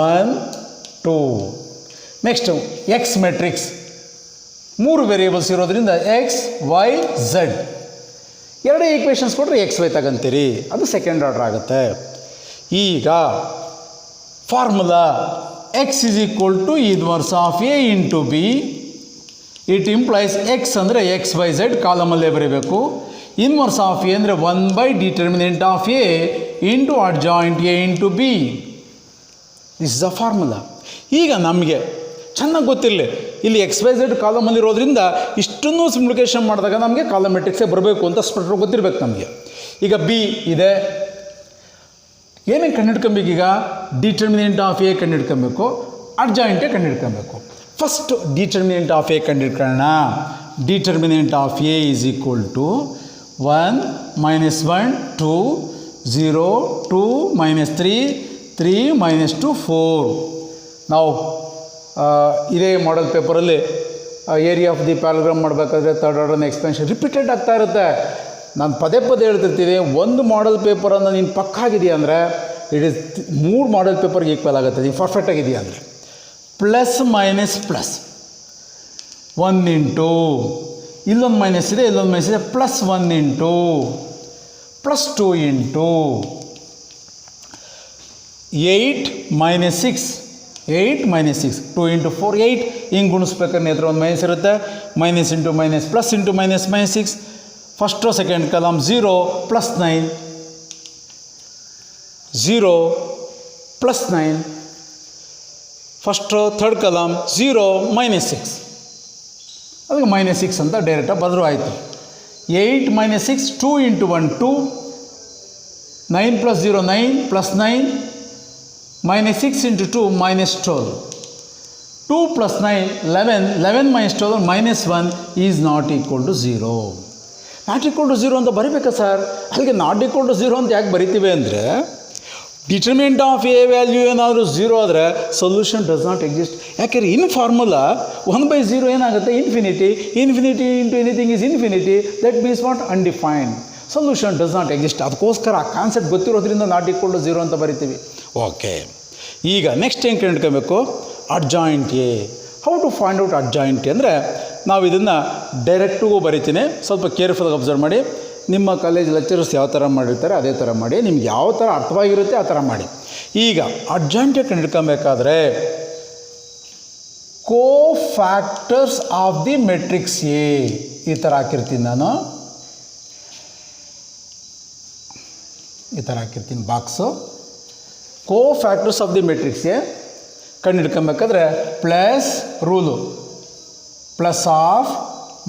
1, 2. Next X matrix. 3 variables ಇರೋದ್ರಿಂದ x, y, z. ಎರಡೇ ಈಕ್ವೇಷನ್ಸ್ ಕೊಟ್ಟರೆ x, y ತಗೊಂತೀರಿ, ಅದು ಸೆಕೆಂಡ್ ಆರ್ಡರ್ ಆಗುತ್ತೆ. ಈಗ formula x = inverse of a × b. It implies x ಅಂದರೆ x, y, z ಕಾಲಮಲ್ಲೇ ಬರೀಬೇಕು. ಇನ್ವರ್ಸ್ ಆಫ್ ಎ ಅಂದರೆ 1/ಡಿಟರ್ಮಿನೆಂಟ್ of A into adjoint A into B. This is a formula. ಈಗ ನಮಗೆ ಚೆನ್ನಾಗಿ ಗೊತ್ತಿರಲಿ, ಇಲ್ಲಿ ಎಕ್ಸ್ ವೈ ಝೆಡ್ ಕಾಲಮಲ್ಲಿರೋದ್ರಿಂದ ಇಷ್ಟನ್ನು ಸಿಂಪ್ಲಿಫಿಕೇಷನ್ ಮಾಡಿದಾಗ ನಮಗೆ ಕಾಲಮ್ ಮೆಟ್ರಿಕ್ಸೇ ಬರಬೇಕು ಅಂತ ಸ್ಪಷ್ಟ ಗೊತ್ತಿರಬೇಕು ನಮಗೆ. ಈಗ ಬಿ ಇದೆ, ಏನೇನು ಕಂಡುಹಿಡ್ಕೊಬೇಕು? ಈಗ ಡಿಟರ್ಮಿನೆಂಟ್ ಆಫ್ ಎ ಕಂಡುಹಿಡ್ಕೊಬೇಕು, ಅಡ್ಜಾಯಿಂಟೇ ಕಂಡುಹಿಡ್ಕೊಬೇಕು. ಫಸ್ಟ್ ಡಿಟರ್ಮಿನೆಂಟ್ ಆಫ್ ಎ ಕಂಡುಹಿಡ್ಕೊಳ್ಳೋಣ. Determinant of A is equal to 1, -1, 2, 0, 2, -3, 3, -2, 4. ನಾವು ಇದೇ ಮಾಡೆಲ್ ಪೇಪರಲ್ಲಿ ಏರಿಯಾ ಆಫ್ ದಿ ಪ್ಯಾರಗ್ರಾಮ್ ಮಾಡಬೇಕಾದ್ರೆ ಥರ್ಡ್ ಆರ್ಡರ್ನ ಎಕ್ಸ್ಪೆನ್ಷನ್ ರಿಪೀಟೆಡ್ ಆಗ್ತಾ ಇರುತ್ತೆ. ನಾನು ಪದೇ ಹೇಳ್ತಿರ್ತೀನಿ, ಒಂದು ಮಾಡೆಲ್ ಪೇಪರನ್ನು ನೀನು ಪಕ್ಕಾಗಿದೆಯಾ ಅಂದರೆ ಇಟ್ ಈಸ್ 3 ಮಾಡೆಲ್ ಪೇಪರ್ಗೆ ಈಕ್ವಲ್ ಆಗುತ್ತೆ. ನೀನು ಪರ್ಫೆಕ್ಟ್ ಆಗಿದೆಯಾ ಅಂದರೆ ಪ್ಲಸ್ ಮೈನಸ್ ಪ್ಲಸ್ 1 ಇಂಟು ಇಲ್ಲೊಂದು ಮೈನಸ್ ಇದೆ, ಇಲ್ಲೊಂದು ಮೈನಸ್ ಇದೆ, +1 ಇಂಟು +2 ಇಂಟು 8 - 6, 8 - 6, 2 ಇಂಟು 4 8. ಹಿಂಗೆ ಗುಣಿಸ್ಬೇಕಾದ್ರೆ ಹತ್ರ ಒಂದು ಮೈನಸ್ ಇರುತ್ತೆ. Minus into minus plus into minus -6. First second column 0 +9, 0 +9. First third column 0 -6. ಅದಕ್ಕೆ -6 ಅಂತ ಡೈರೆಕ್ಟಾಗಿ ಬರೆದ್ರು ಆಯಿತು. 8 - 6, 2 into 1 2, 9 + 0 9 +9, -6 into 2 -12, 2 + 9 11, 11 - 12 -1 is not equal to 0. Not equal to 0 ಅಂತ ಬರೀಬೇಕಾ ಸರ್? ಅಲ್ಲಿಗೆ ನಾಟ್ ಈಕ್ವಲ್ ಟು 0 ಅಂತ ಯಾಕೆ ಬರಿತೀವಿ ಅಂದರೆ, ಡಿಟರ್ಮಿನೆಂಟ್ ಆಫ್ ಎ ವ್ಯಾಲ್ಯೂ ಏನಾದರೂ 0 ಆದರೆ ಸೊಲ್ಯೂಷನ್ ಡಸ್ ನಾಟ್ ಎಕ್ಸಿಸ್ಟ್. ಯಾಕೆಂದರೆ ಇನ್ ಫಾರ್ಮುಲಾ 1/0 ಏನಾಗುತ್ತೆ? Infinity. Infinity into anything is infinity. That means not undefined. Solution does not exist. ಅದಕ್ಕೋಸ್ಕರ ಆ ಕಾನ್ಸೆಪ್ಟ್ ಗೊತ್ತಿರೋದ್ರಿಂದ ನಾಟ್ ಈಕ್ವಲ್ ಟು 0 ಅಂತ ಬರಿತೀವಿ. ಓಕೆ, ಈಗ ನೆಕ್ಸ್ಟ್ ಏನು ಕಂಡುಹಿಡ್ಕೋಬೇಕು? Adjoint A. How to find out adjoint A ಅಂದರೆ ನಾವು ಇದನ್ನು ಡೈರೆಕ್ಟಿಗೂ ಬರಿತೀನಿ. ಸ್ವಲ್ಪ ಕೇರ್ಫುಲ್ಲಾಗಿ ಅಬ್ಸರ್ವ್ ಮಾಡಿ. ನಿಮ್ಮ ಕಾಲೇಜ್ ಲೆಕ್ಚರರ್ಸ್ ಯಾವ ಥರ ಮಾಡಿರ್ತಾರೆ ಅದೇ ಥರ ಮಾಡಿ. ನಿಮ್ಗೆ ಯಾವ ಥರ ಅರ್ಥವಾಗಿರುತ್ತೆ ಆ ಥರ ಮಾಡಿ. ಈಗ ಅಡ್ಜಾಯಿಂಟ್ ಎ ಕಂಡುಹಿಡ್ಕೊಬೇಕಾದ್ರೆ cofactors of the matrix A ಈ ಥರ ಹಾಕಿರ್ತೀನಿ ನಾನು. ಈ ಥರ ಹಾಕಿರ್ತೀನಿ box. Cofactors of the matrix A ಕಂಡುಹಿಡ್ಕೊಬೇಕಾದ್ರೆ plus rule plus of,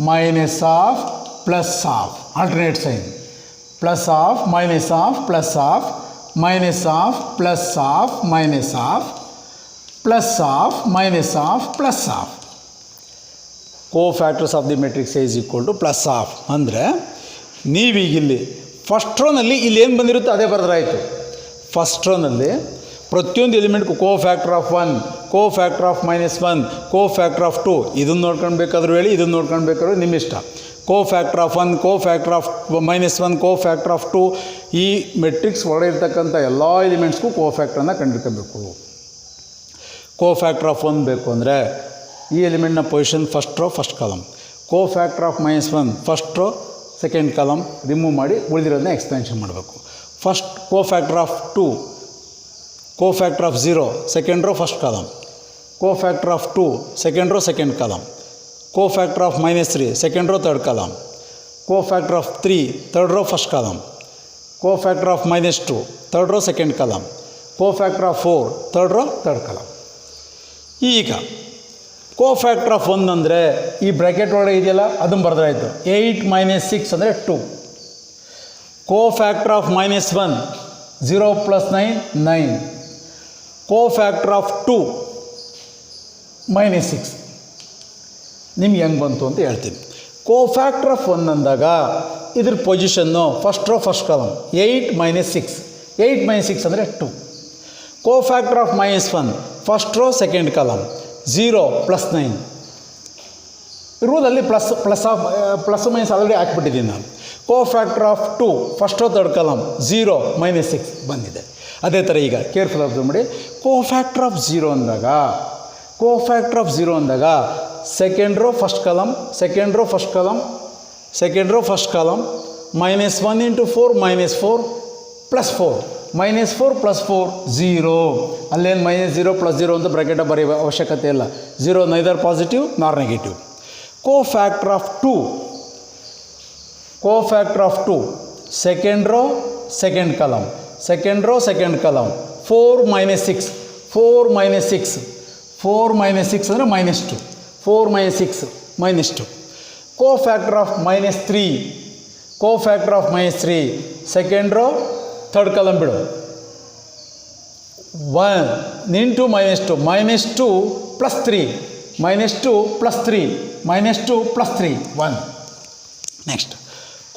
minus of, plus of, alternate sign, plus of, minus of, plus of, minus of, plus of, minus of, plus of, minus of, plus of. Co-factors of the matrix A is equal to plus of ಅಂದರೆ ನೀವೀಗಿಲ್ಲಿ first ರೋನಲ್ಲಿ ಇಲ್ಲಿ ಏನು ಬಂದಿರುತ್ತೋ ಅದೇ ಬರೆದ್ರಾಯಿತು. First ರೋನಲ್ಲಿ ಪ್ರತಿಯೊಂದು ಎಲಿಮೆಂಟ್ಗೂ co-factor of 1, co-factor of -1, co-factor of 2 ಇದನ್ನು ನೋಡ್ಕೊಳ್ಬೇಕಾದ್ರೂ ಹೇಳಿ, ಇದನ್ನು ನೋಡ್ಕೊಳ್ಬೇಕಾದ್ರೂ ನಿಮ್ಮ ಇಷ್ಟ. co-factor of 1, co-factor of -1, co-factor of 2 ಈ ಮೆಟ್ರಿಕ್ಸ್ ಒಳಗೆ ಇರ್ತಕ್ಕಂಥ ಎಲ್ಲ ಎಲಿಮೆಂಟ್ಸ್ಗೂ co-factorನ ಕಂಡುಹಿಡ್ಕೋಬೇಕು. co-factor of 1 ಬೇಕು ಅಂದರೆ ಈ ಎಲಿಮೆಂಟ್ನ position first row first column, co-factor of -1 first row second column remove ಮಾಡಿ ಉಳಿದಿರೋದನ್ನ ಎಕ್ಸ್ಪ್ಯಾನ್ಷನ್ ಮಾಡಬೇಕು. First co-factor of 2, co-factor of 0 second row first column, co-factor of 2 second row second column, co-factor of -3 second row third column, co-factor of 3 third row first column, co-factor of -2 third row second column, co-factor of 4 third row third column. ಈಗ co-factor of 1 ಅಂದರೆ ಈ bracket ಒಳಗೆ ಇದೆಯಲ್ಲ ಅದನ್ನು ಬರೆದ್ರಾಯ್ತು. 8 - 6 ಅಂದರೆ 2. co-factor of -1 0 + 9 9. co-factor of 2 -6 ನಿಮ್ಗೆ ಹೆಂಗೆ ಬಂತು ಅಂತ ಹೇಳ್ತೀನಿ. co-factor of 1 ಅಂದಾಗ ಇದ್ರ position first row first column 8 - 6, 8 - 6 ಅಂದರೆ 2. co-factor of -1 first row second column 0 + 9. ರೂಲಲ್ಲಿ ಪ್ಲಸ್ ಮೈನಸ್ ಆಲ್ರೆಡಿ ಹಾಕ್ಬಿಟ್ಟಿದ್ದೀನಿ ನಾನು. co-factor of 2 first row third column 0 - 6 ಬಂದಿದೆ. ಅದೇ ಥರ ಈಗ ಕೇರ್ಫುಲ್ ಅಬ್ಸರ್ವ್ ಮಾಡಿ. co-factor of 0 ಅಂದಾಗ second row first column, second row first column, second row first column -1 × 4 -4 + 4, -4 + 4 0. ಅಲ್ಲೇನು -0 + 0 ಅಂತ ಬ್ರ್ಯಾಕೆಟ್ ಬರೆಯುವ ಅವಶ್ಯಕತೆ ಇಲ್ಲ. 0 ನೈದರ್ ಪಾಸಿಟಿವ್ ನಾರ್ negative. co-factor of 2 second row second column, second row second column 4 - 6, 4 - 6, 4 - 6 ಅಂದರೆ -2, 4 - 6 -2. co-factor of -3 second row third column ಬಿಡು 1 × -2 -2 + 3, -2 + 3, -2 + 3 1. Next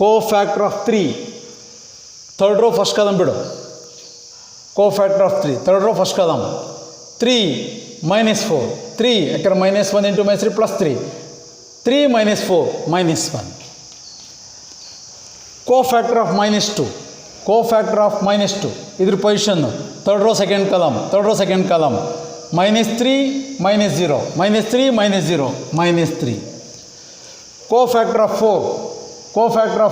co-factor of 3 third row first column ಬಿಡು. co-factor of 3 third row first column 3 -4, 3 ಯಾಕಂದ್ರೆ -1 × -3 + 3, 3 - 4 -1. co-factor of -2 ಇದ್ರ position third row second column, third row second column -3 -0, -3 -0 -3. co-factor of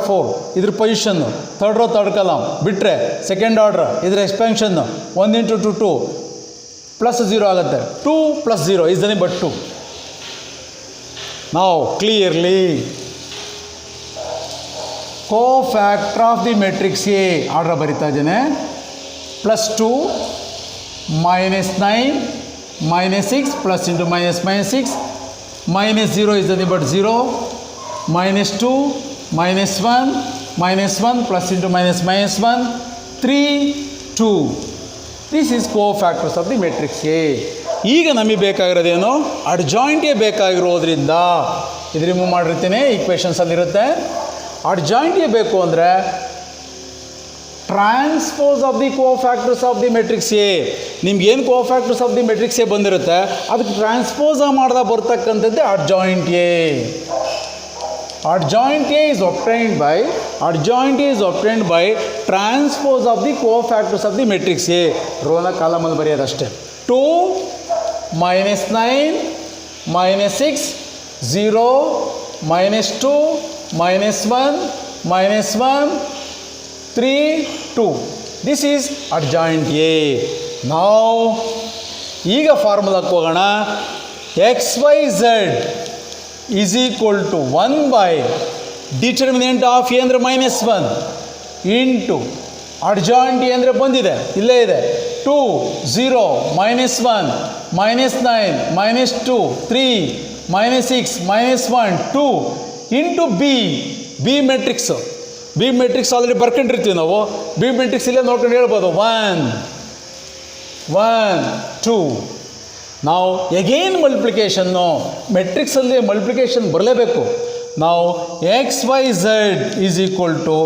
4 ಇದ್ರ position third row third column ಬಿಟ್ಟರೆ second order ಇದ್ರ expansion 1 × 2 2 +0 ಆಗುತ್ತೆ. 2 + 0 is nothing but 2. Now clearly co-factor of the matrix A order ಬರಿತಾ ಇದ್ದೇನೆ. +2 -9 -6 + × -6 -0 is nothing but 0, -2 -1 -1 + × -1 3 2. This is co-factors of the matrix A. ಈಗ ನಮಗೆ ಬೇಕಾಗಿರೋದೇನು adjoint A ಬೇಕಾಗಿರೋದ್ರಿಂದ ಇದು remove ಮಾಡಿರ್ತೀನಿ. ಈಕ್ವೇಷನ್ಸಲ್ಲಿರುತ್ತೆ. Adjoint A ಬೇಕು ಅಂದರೆ transpose of the co-factors of the matrix A. ನಿಮ್ಗೇನು co-factors of the matrix A ಬಂದಿರುತ್ತೆ ಅದಕ್ಕೆ ಟ್ರಾನ್ಸ್ಪೋಸ್ ಮಾಡಿದಾಗ ಬರ್ತಕ್ಕಂಥದ್ದೇ adjoint A. Adjoint A is obtained by transpose of the co-factors of the matrix A. ರೋನ ಕಾಲಮಲ್ಲಿ ಬರೆಯೋದಷ್ಟೇ. 2 -9 -6 0 -2 -1 -1 3 2. This is adjoint A. Now ಈಗ ಫಾರ್ಮುಲಾಕ್ಕೆ ಹೋಗೋಣ. XYZ is equal to 1 by determinant of A ಅಂದರೆ -1 into adjoint A ಅಂದರೆ ಬಂದಿದೆ ಇಲ್ಲೇ ಇದೆ 2 0 -1 -9 -2 3 -6 -1 2 into B matrix. B matrix already ಬರ್ಕೊಂಡಿರ್ತೀವಿ ನಾವು. B matrix ಇಲ್ಲೇ ನೋಡ್ಕೊಂಡು ಹೇಳ್ಬೋದು 1 1 2. ನಾವು ಎಗೇನ್ ಮಲ್ಟಿಪ್ಲಿಕೇಶನ್ನು, ಮೆಟ್ರಿಕ್ಸಲ್ಲಿ ಮಲ್ಟಿಪ್ಲಿಕೇಶನ್ ಬರಲೇಬೇಕು. ನಾವು x y z is equal to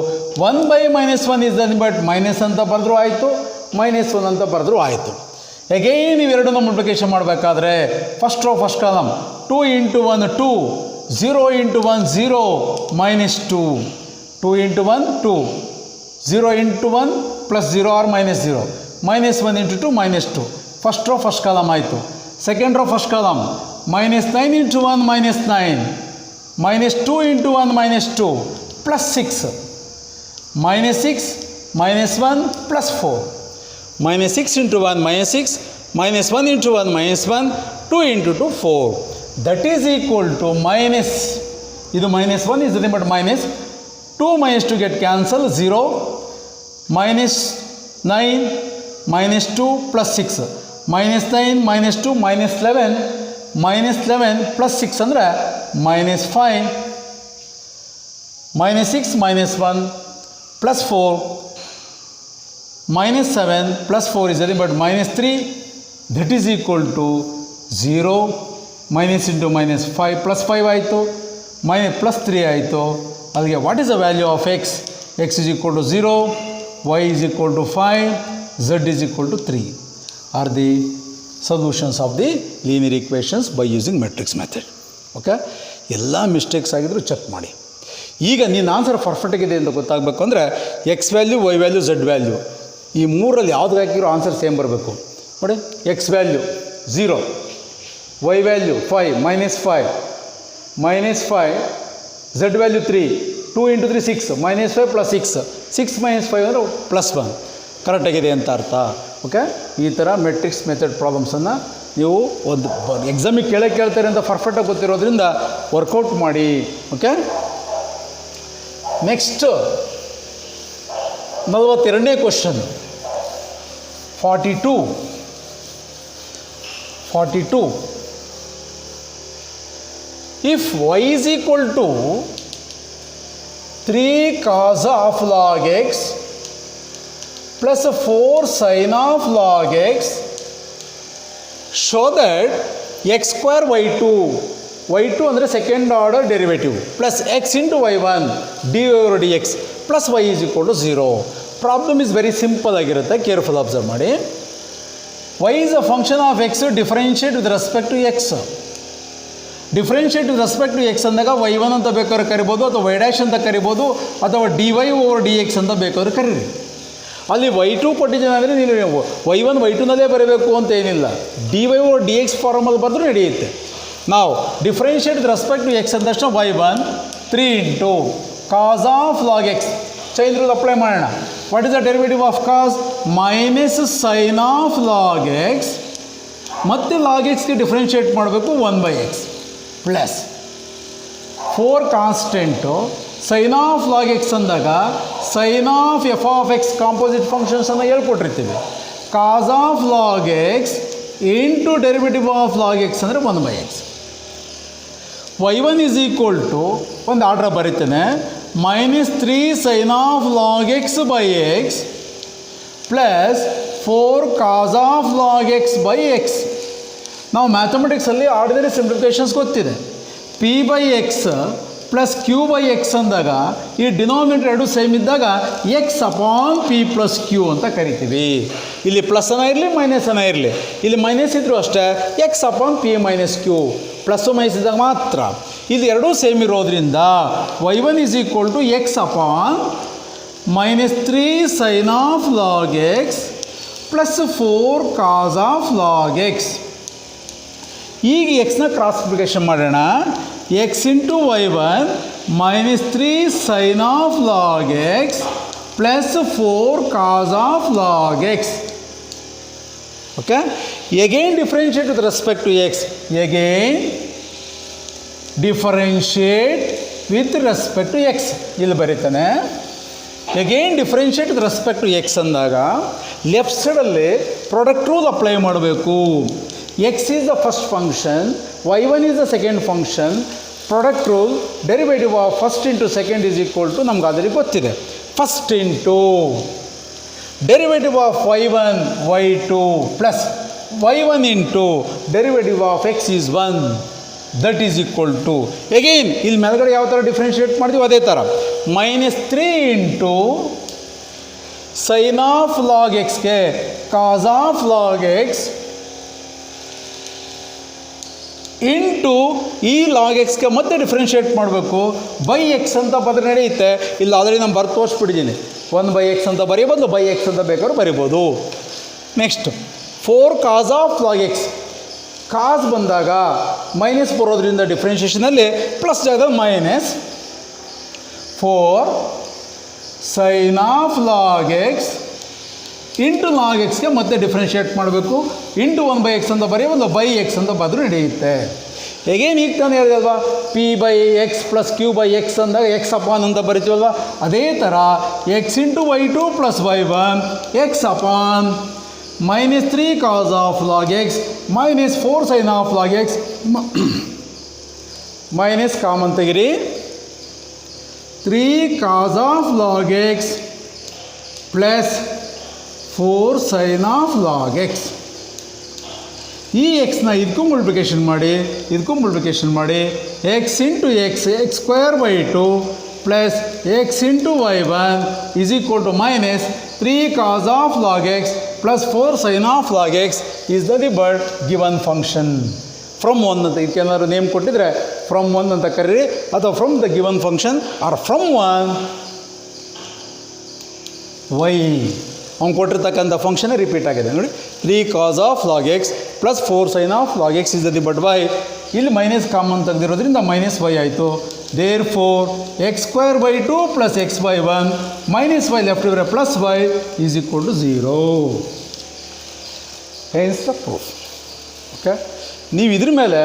1/-1 is nothing but minus ಅಂತ ಬರೆದ್ರೂ ಆಯಿತು, -1 ಅಂತ ಬರೆದ್ರೂ ಆಯಿತು. ಎಗೇನ್ ಇವೆರಡನ್ನ ಮಲ್ಟಿಪ್ಲಿಕೇಶನ್ ಮಾಡಬೇಕಾದ್ರೆ first row first column 2 × 1 2, 0 × 1 0, -2, 2 × 1 2, 0 × 1 +0 or -0, -1 × 2 -2. First row first column ಆಯಿತು. Second row first column -9 × 1 -9, -2 × 1 -2, +6, -6 -1 +4, -6 × 1 -6, -1 × 1 -1, 2 × 2 4. That is equal to minus, ಇದು -1 is nothing but -2 -2 get cancel 0, -9 -2 +6, -9 -2 -11, -11 +6 ಅಂದರೆ -5, -6 -1 +4, -7 +4 is nothing but -3. That is equal to 0, minus into -5 +5 ಆಯಿತು, +3 ಆಯಿತು. ಅಲ್ಲಿಗೆ what is the value of x? X is equal to 0, y is equal to 5, z is equal to 3 are the solutions of the linear equations by using matrix method. Okay, ಎಲ್ಲ mistakes ಆಗಿದ್ರು check ಮಾಡಿ. ಈಗ ನಿನ್ನ answer ಪರ್ಫೆಕ್ಟಾಗಿದೆ ಅಂತ ಗೊತ್ತಾಗಬೇಕು ಅಂದರೆ x value, y value, z value ಈ ಮೂರಲ್ಲಿ ಯಾವ್ದು ಹಾಕಿರೋ ಆನ್ಸರ್ ಸೇಮ್ ಬರಬೇಕು ನೋಡಿ. X value 0, y value 5 -5 -5, Z value 3, 2 × 3 6, -5 +6, 6 -5 ಅಂದರೆ +1 ಕರೆಕ್ಟಾಗಿದೆ ಅಂತ ಅರ್ಥ. ಓಕೆ, ಈ ಥರ ಮೆಟ್ರಿಕ್ಸ್ ಮೆಥಡ್ ಪ್ರಾಬ್ಲಮ್ಸನ್ನು ನೀವು ಒಂದು ಎಕ್ಸಾಮಿಗೆ ಕೇಳ್ತಾರೆ ಅಂತ ಪರ್ಫೆಕ್ಟಾಗಿ ಗೊತ್ತಿರೋದ್ರಿಂದ ವರ್ಕೌಟ್ ಮಾಡಿ. ಓಕೆ, ನೆಕ್ಸ್ಟ್ 42ನೇ question 42. If y is equal to 3 cos of log x plus 4 sin of log x, show that x square y2 ಅಂದರೆ second order derivative plus x into y1 dy/dx plus y is equal to 0. Problem is very simple ಆಗಿರುತ್ತೆ, careful observe ಮಾಡಿ. y is a function of x, differentiate with respect to x. Differentiate with respect to x ಅಂದಾಗ y1 ಅಂತ ಬೇಕಾದ್ರೆ ಕರಿಬೋದು, ಅಥವಾ y' ಅಂತ ಕರಿಬೋದು, ಅಥವಾ dy/dx ಅಂತ ಬೇಕಾದ್ರೆ ಕರೀರಿ. ಅಲ್ಲಿ y2 ಕೊಟ್ಟಿದ್ದೇನೆ ಅಂದರೆ ನೀನು y1 y2ನಲ್ಲೇ ಬರೀಬೇಕು ಅಂತ ಏನಿಲ್ಲ, dy/dx ಫಾರ್ಮಲ್ಲಿ ಬರೆದ್ರೂ ನಡೆಯುತ್ತೆ. ನಾವು differentiate with respect to X ಅಂದ ತಕ್ಷಣ y1 3 × cos of log x chain rule apply ಮಾಡೋಣ. What is the derivative of cos? -sin of log x, ಮತ್ತು log xಗೆ ಡಿಫ್ರೆನ್ಷಿಯೇಟ್ ಮಾಡಬೇಕು 1/x plus 4 constant sin of log x ಅಂದಾಗ sin of f(x) composite ಫಂಕ್ಷನ್ಸನ್ನು ಹೇಳ್ಕೊಟ್ಟಿರ್ತೀವಿ. cos of log x into derivative of log x ಅಂದರೆ 1/x. y1 is equal to ಒಂದು order ಬರೀತೇನೆ, -3 sin of log x by x plus 4 cos of log x by x. ನಾವು ಮ್ಯಾಥಮೆಟಿಕ್ಸಲ್ಲಿ ordinary ಸಿಂಪ್ಲಿಫಿಕೇಷನ್ಸ್ ಗೊತ್ತಿದೆ. p/x plus q/x ಅಂದಾಗ ಈ denominator ಎರಡು same ಇದ್ದಾಗ x/p + q ಅಂತ ಕರಿತೀವಿ. ಇಲ್ಲಿ ಪ್ಲಸ್ ಅನ್ನ ಇರಲಿ ಮೈನಸ್ ಅನ್ನ ಇರಲಿ, ಇಲ್ಲಿ ಮೈನಸ್ ಇದ್ದರೂ ಅಷ್ಟೇ x/p - q, ಪ್ಲಸ್ಸು ಮೈನಸ್ ಇದ್ದಾಗ ಮಾತ್ರ. ಇಲ್ಲಿ ಎರಡೂ ಸೇಮ್ ಇರೋದ್ರಿಂದ y1 is equal to x/-3 sin of log x plus 4 cos of log x. ಈಗ ಎಕ್ಸ್ನ ಕ್ರಾಸ್ ಮಲ್ಟಿಪ್ಲಿಕೇಶನ್ ಮಾಡೋಣ. x into y1 -3 sin of log x plus 4 cos of log x. Okay, again differentiate with respect to x. Again differentiate with respect to x. ಇಲ್ಲಿ ಬರೀತಾನೆ again differentiate with respect to x ಅಂದಾಗ left ಸೈಡಲ್ಲಿ product rule apply ಮಾಡಬೇಕು. x is the first function, y1 is the second function. Product rule, derivative of first into second is equal to ನಮ್ಗೆ already ಗೊತ್ತಿದೆ. First into derivative of y1 y2 plus y1 into derivative of x is 1, that is equal to, again ಇಲ್ಲಿ ಮೇಲ್ಗಡೆ ಯಾವ ಥರ differentiate ಮಾಡ್ತೀವಿ ಅದೇ ಥರ, -3 into sin of log xಗೆ cos of log x into ಈ ಲಾಗ್ ಎಕ್ಸ್ಗೆ ಮತ್ತೆ ಡಿಫ್ರೆನ್ಷಿಯೇಟ್ ಮಾಡಬೇಕು ಬೈ ಎಕ್ಸ್ ಅಂತ ಪದ ನಡೆಯುತ್ತೆ. ಇಲ್ಲಿ ಆಲ್ರೆಡಿ ನಾನು ಬರ್ದು ತೋರಿಸ್ಬಿಟ್ಟಿದ್ದೀನಿ. 1/x ಅಂತ ಬರೀಬೋದು, ಬೈ ಎಕ್ಸ್ ಅಂತ ಬೇಕಾದ್ರೂ ಬರಿಬೋದು. Next 4 cos of log X, cos ಬಂದಾಗ ಮೈನಸ್ ಬರೋದ್ರಿಂದ ಡಿಫ್ರೆನ್ಷಿಯೇಷನಲ್ಲಿ ಪ್ಲಸ್ ಜಾಗದಲ್ಲಿ -4 sin of log X into log ಎಕ್ಸ್ಗೆ ಮತ್ತೆ ಡಿಫ್ರೆನ್ಷಿಯೇಟ್ ಮಾಡಬೇಕು. ಇಂಟು 1/x ಅಂತ ಬರೆಯೋದು, ಬೈ ಎಕ್ಸ್ ಅಂತ ಬರೆದ್ರೂ ನಡೆಯುತ್ತೆ. ಹೇಗೇನು ಈಗ ತಾನು ಹೇಳಿದಲ್ವಾ, p/x + q/x ಅಂದಾಗ x ಅಪಾನ್ ಅಂತ ಬರಿತೀವಲ್ವ, ಅದೇ ಥರ x ಇಂಟು y2 + y1 x upon -3 cos of log X -4 sin of log X minus common ತೆಗಿರಿ 3 cos of log X plus 4 sin of log X. ಈ ಎಕ್ಸ್ನ ಇದಕ್ಕೂ ಮಲ್ಟಿಪ್ಲಿಕೇಶನ್ ಮಾಡಿ, ಇದಕ್ಕೂ ಮಲ್ಟಿಪ್ಲಿಕೇಶನ್ ಮಾಡಿ, X into X x²/2 plus X into y1 is equal to -3 cos of log X plus 4 sin of log X is the but given function. From 1 ಅಂತ ಇದಕ್ಕೆ ಏನಾದ್ರು name ಕೊಟ್ಟಿದ್ರೆ ಫ್ರಮ್ 1 ಅಂತ ಕರೀರಿ, ಅಥವಾ from the given function or from 1 Y. ಅವ್ನು ಕೊಟ್ಟಿರ್ತಕ್ಕಂಥ function repeat ಆಗಿದೆ ನೋಡಿ. 3 cos of log X plus 4 sin of log X is the but Y. ಇಲ್ಲಿ ಮೈನಸ್ ಕಾಮನ್ ತೆಗೆದಿರೋದ್ರಿಂದ -y ಆಯಿತು. Therefore x²/2 plus x/1 -y left ಇದ್ರೆ plus y is equal to 0. Hence the proof. Okay, ನೀವು ಇದ್ರ ಮೇಲೆ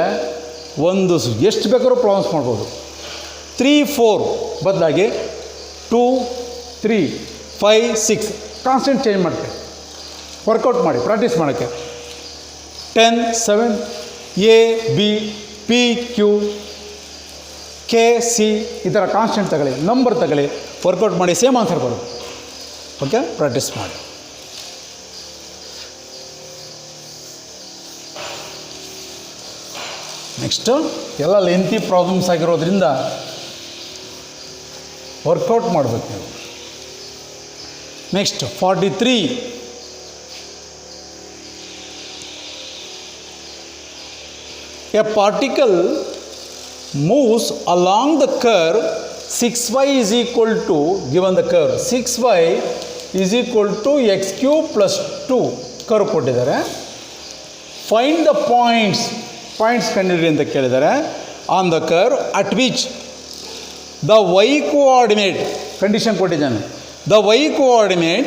ಒಂದು ಎಷ್ಟು ಬೇಕಾದ್ರೂ ಪ್ರಾಬ್ಲಮ್ಸ್ ಮಾಡ್ಬೋದು. 3 4 ಬದಲಾಗಿ 2 3 5 6 ಕಾನ್ಸ್ಟೆಂಟ್ ಚೇಂಜ್ ಮಾಡ್ತೀವಿ. ವರ್ಕೌಟ್ ಮಾಡಿ, ಪ್ರಾಕ್ಟೀಸ್ ಮಾಡೋಕ್ಕೆ. 10 7 A B P Q K C ಈ ಥರ ಕಾನ್ಸ್ಟೆಂಟ್ ತಗೊಳ್ಳಿ, ನಂಬರ್ ತಗೊಳ್ಳಿ, ವರ್ಕೌಟ್ ಮಾಡಿ, ಸೇಮ್ ಆನ್ಸರ್ ಬರೋದು. ಓಕೆ, ಪ್ರಾಕ್ಟೀಸ್ ಮಾಡಿ. ನೆಕ್ಸ್ಟು ಎಲ್ಲ ಲೆಂತಿ ಪ್ರಾಬ್ಲಮ್ಸ್ ಆಗಿರೋದ್ರಿಂದ ವರ್ಕೌಟ್ ಮಾಡಬೇಕು ನೀವು. Next 43. A particle moves along the curve 6y is equal to, given the curve 6y is equal to x³ plus 2 curve ಕೊಟ್ಟಿದ್ದಾರೆ. Find the points ಕಂಡುಹಿಡಿಯಿರಿ ಅಂತ ಕೇಳಿದ್ದಾರೆ. On the curve at which the y coordinate condition ಕೊಟ್ಟಿದ್ದಾನೆ. The y coordinate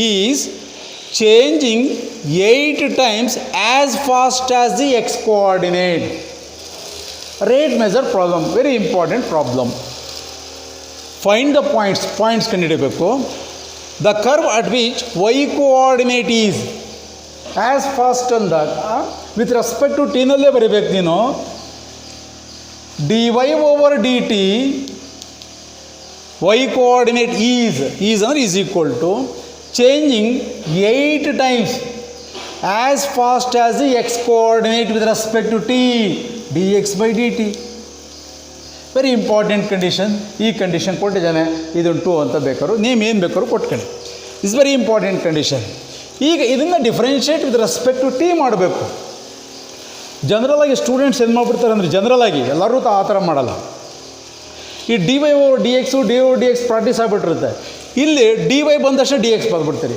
is changing 8 times as fast as the x coordinate. Rate measure problem, very important problem. Find the points ಕಂಡುಹಿಡಿಯಬೇಕು. The curve at which y coordinate is as fast ಅಂದಾಗ with respect to t ನಲ್ಲೇ ಬರೀಬೇಕು ನೀನು. dy/dt y coordinate is ಅಂದರೆ is equal to changing 8 times as fast as the x coordinate with respect to t dx/dt. Very important condition. ಈ condition ಕೊಟ್ಟಿದ್ದಾನೆ, ಇದನ್ನು 2 ಅಂತ ಬೇಕಾದ್ರು ನೇಮ್ ಏನು ಬೇಕಾದ್ರು ಕೊಟ್ಕೊಳ್ಳಿ. Is very important condition. ಈಗ ಇದನ್ನು differentiate with respect to T ಮಾಡಬೇಕು. ಜನರಲಾಗಿ ಸ್ಟೂಡೆಂಟ್ಸ್ ಏನು ಮಾಡಿಬಿಡ್ತಾರೆ ಅಂದರೆ, ಜನರಲಾಗಿ ಎಲ್ಲರೂ ಆ ಥರ ಮಾಡಲ್ಲ. ಈ dy/dx dy/dx ಪ್ರಾಕ್ಟೀಸ್ ಆಗಿಬಿಟ್ಟಿರುತ್ತೆ. ಇಲ್ಲಿ dy ಬಂದ ತಕ್ಷಣ dx ಬಂದುಬಿಡ್ತೀರಿ,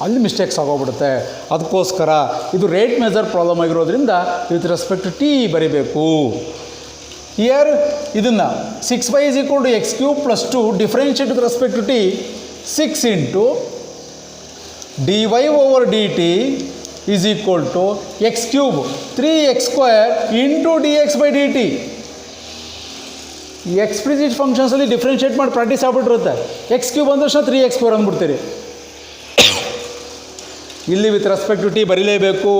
ಅಲ್ಲಿ ಮಿಸ್ಟೇಕ್ಸ್ ಆಗೋಗ್ಬಿಡುತ್ತೆ. ಅದಕ್ಕೋಸ್ಕರ ಇದು ರೇಟ್ ಮೆಜರ್ ಪ್ರಾಬ್ಲಮ್ ಆಗಿರೋದ್ರಿಂದ ವಿತ್ ರೆಸ್ಪೆಕ್ಟ್ ಟು ಟಿ ಬರೀಬೇಕು. ಹಿಯರ್ ಇದನ್ನು 6y is equal to x³ plus 2 differentiate with respect to t 6 into dy/dt is equal to x³ 3x² into dx/dt. ಈ ಎಕ್ಸ್ಪ್ಲಿಸಿಟ್ ಫಂಕ್ಷನ್ಸಲ್ಲಿ differentiate ಮಾಡಿ practice ಆಗ್ಬಿಟ್ಟಿರುತ್ತೆ. x³ ಬಂದ ತಕ್ಷಣ 3x² ಅಂದ್ಬಿಡ್ತೀರಿ. ಇಲ್ಲಿ ವಿತ್ ರೆಸ್ಪೆಕ್ಟ್ ಟು ಟಿ ಬರೀಲೇಬೇಕು.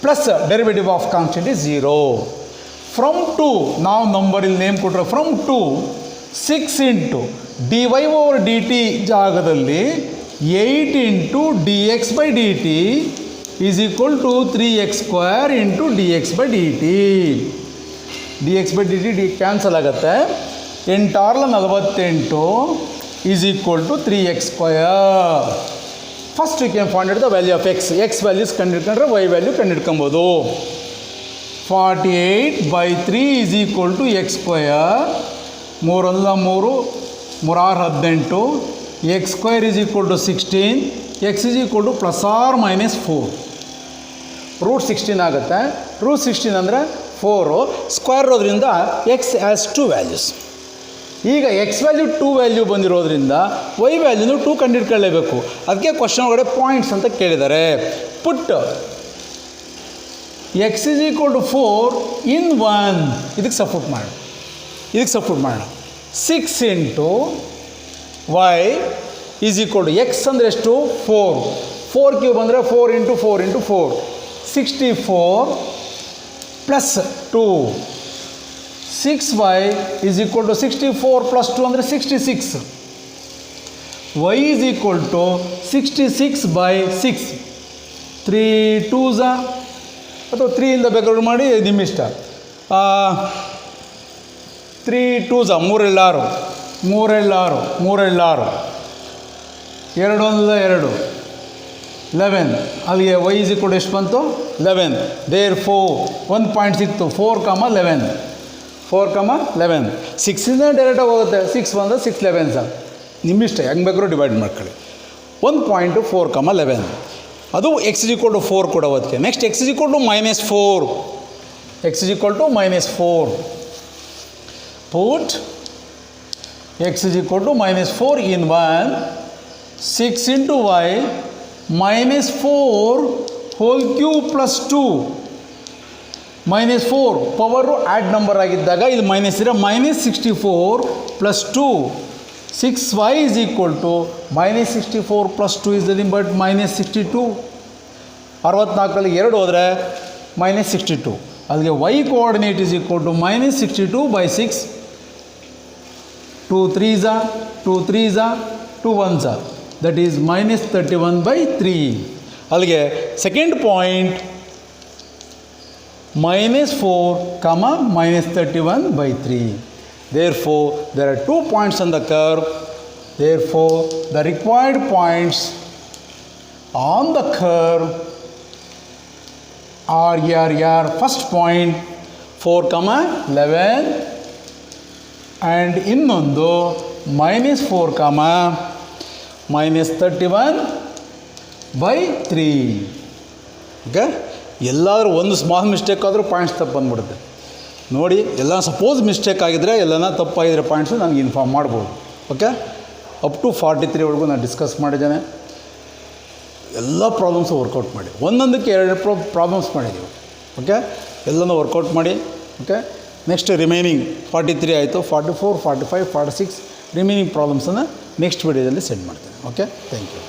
Plus derivative of constant is 0. From two ನಾವು ನಂಬರಲ್ಲಿ ನೇಮ್ ಕೊಟ್ಟರೆ from two 6 into dy over D T ಜಾಗದಲ್ಲಿ 8 into D X by D T is equal to 3x² into D X by D T. D X by D T D cancel ಆಗುತ್ತೆ. 8×48 is equal to 3x². First you can find out the value of X values ಕಂಡುಹಿಡ್ಕೊಂಡ್ರೆ Y value ಕಂಡುಹಿಡ್ಕೊಬೋದು. 48/3 is equal to x². 3 1 3 3 6 18 x² is equal to 16. x is equal to ±4. Root 16 ಆಗುತ್ತೆ. Root 16 ಅಂದರೆ 4 square ಇರೋದ್ರಿಂದ X has 2 values. ಈಗ X value 2 value ಬಂದಿರೋದ್ರಿಂದ Y ವ್ಯಾಲ್ಯೂನು 2 ಕಂಡುಹಿಡ್ಕೊಳ್ಳೇಬೇಕು. ಅದಕ್ಕೆ ಕ್ವಶನ್ ಒಳಗಡೆ ಪಾಯಿಂಟ್ಸ್ ಅಂತ ಕೇಳಿದ್ದಾರೆ. Put x is equal to 4 in 1. ಇದಕ್ಕೆ ಸಪೋರ್ಟ್ ಮಾಡೋಣ. 6 into y is equal to x ಅಂದರೆ ಎಷ್ಟು 4 ಕ್ಯೂಬ್ ಅಂದರೆ 4 into 4 into 4 64 plus 2. 6y is equal to 64 plus 2 ಅಂದರೆ 66. y is equal to 66/6. 3 2s ಅಥವಾ 3 ಬೇಕಾದ್ರೂ ಮಾಡಿ ನಿಮ್ಮ ಇಷ್ಟ. 3 2s 3 6 3 6 3 6 2 1 2 11. ಅಲ್ಲಿಗೆ y ಈಸ್ ಈಕ್ವಲ್ ಟು ಎಷ್ಟು ಬಂತು 11. ದೇರ್ 1 ಪಾಯಿಂಟ್ ಸಿಕ್ತು. 4,11 4,11 6ಇಂದ ಡೈರೆಕ್ಟಾಗಿ ಹೋಗುತ್ತೆ. 6 ಬಂದರೆ 6 11 ನಿಮ್ಮಿಷ್ಟ ಹೆಂಗೆ ಬೇಕಾದ್ರೂ ಡಿವೈಡ್ ಮಾಡ್ಕೊಳ್ಳಿ. 1 ಪಾಯಿಂಟು 4,11 ಅದು x ಈಸ್ ಈಕ್ವಲ್ ಟು 4 ಕೊಡೋದಕ್ಕೆ. Next x is equal to -4. x is equal to -4. Put x is equal to -4 in 1. 6 into y -4 whole cube plus 2. -4 power odd number ಆಗಿದ್ದಾಗ ಇಲ್ಲಿ ಮೈನಸ್ ಇರೋ -64 plus 2. 6y is equal to -64 plus 2 is nothing but -62. 64ರಲ್ಲಿ 2 ಹೋದರೆ -62. ಅಲ್ಲಿಗೆ y coordinate is equal to -62/6. 2 3s 2 3s 2 1s that is -31/3. ಅಲ್ಲಿಗೆ second point -4, -31/3. Therefore, there are 2 points on the curve. Therefore, the required points on the curve are first point 4,11 and ಇನ್ನೊಂದು -4, -31/3. Okay, ಎಲ್ಲಾದರೂ ಒಂದು small mistake ಆದರೂ points ತಪ್ಪು ಬಂದುಬಿಡುತ್ತೆ ನೋಡಿ. ಎಲ್ಲ suppose mistake ಆಗಿದ್ದರೆ ಎಲ್ಲನ ತಪ್ಪಾಗಿದ್ರೆ ಪಾಯಿಂಟ್ಸು ನನಗೆ ಇನ್ಫಾರ್ಮ್ ಮಾಡ್ಬೋದು. ಓಕೆ, ಅಪ್ ಟು 43 ವರೆಗೂ ನಾನು ಡಿಸ್ಕಸ್ ಮಾಡಿದ್ದೇನೆ. ಎಲ್ಲ ಪ್ರಾಬ್ಲಮ್ಸು ವರ್ಕೌಟ್ ಮಾಡಿ, ಒಂದೊಂದಕ್ಕೆ 2 ಪ್ರಾಬ್ಲಮ್ಸ್ ಮಾಡಿದ್ದೀವಿ. ಓಕೆ, ಎಲ್ಲನೂ ವರ್ಕೌಟ್ ಮಾಡಿ. ಓಕೆ, ನೆಕ್ಸ್ಟ್ ರಿಮೈನಿಂಗ್ 43 ಆಯಿತು, 44 45 46 ರಿಮೈನಿಂಗ್ ಪ್ರಾಬ್ಲಮ್ಸನ್ನು ನೆಕ್ಸ್ಟ್ ವಿಡಿಯೋದಲ್ಲಿ ಸೆಂಡ್ ಮಾಡ್ತೇನೆ. Okay, thank you.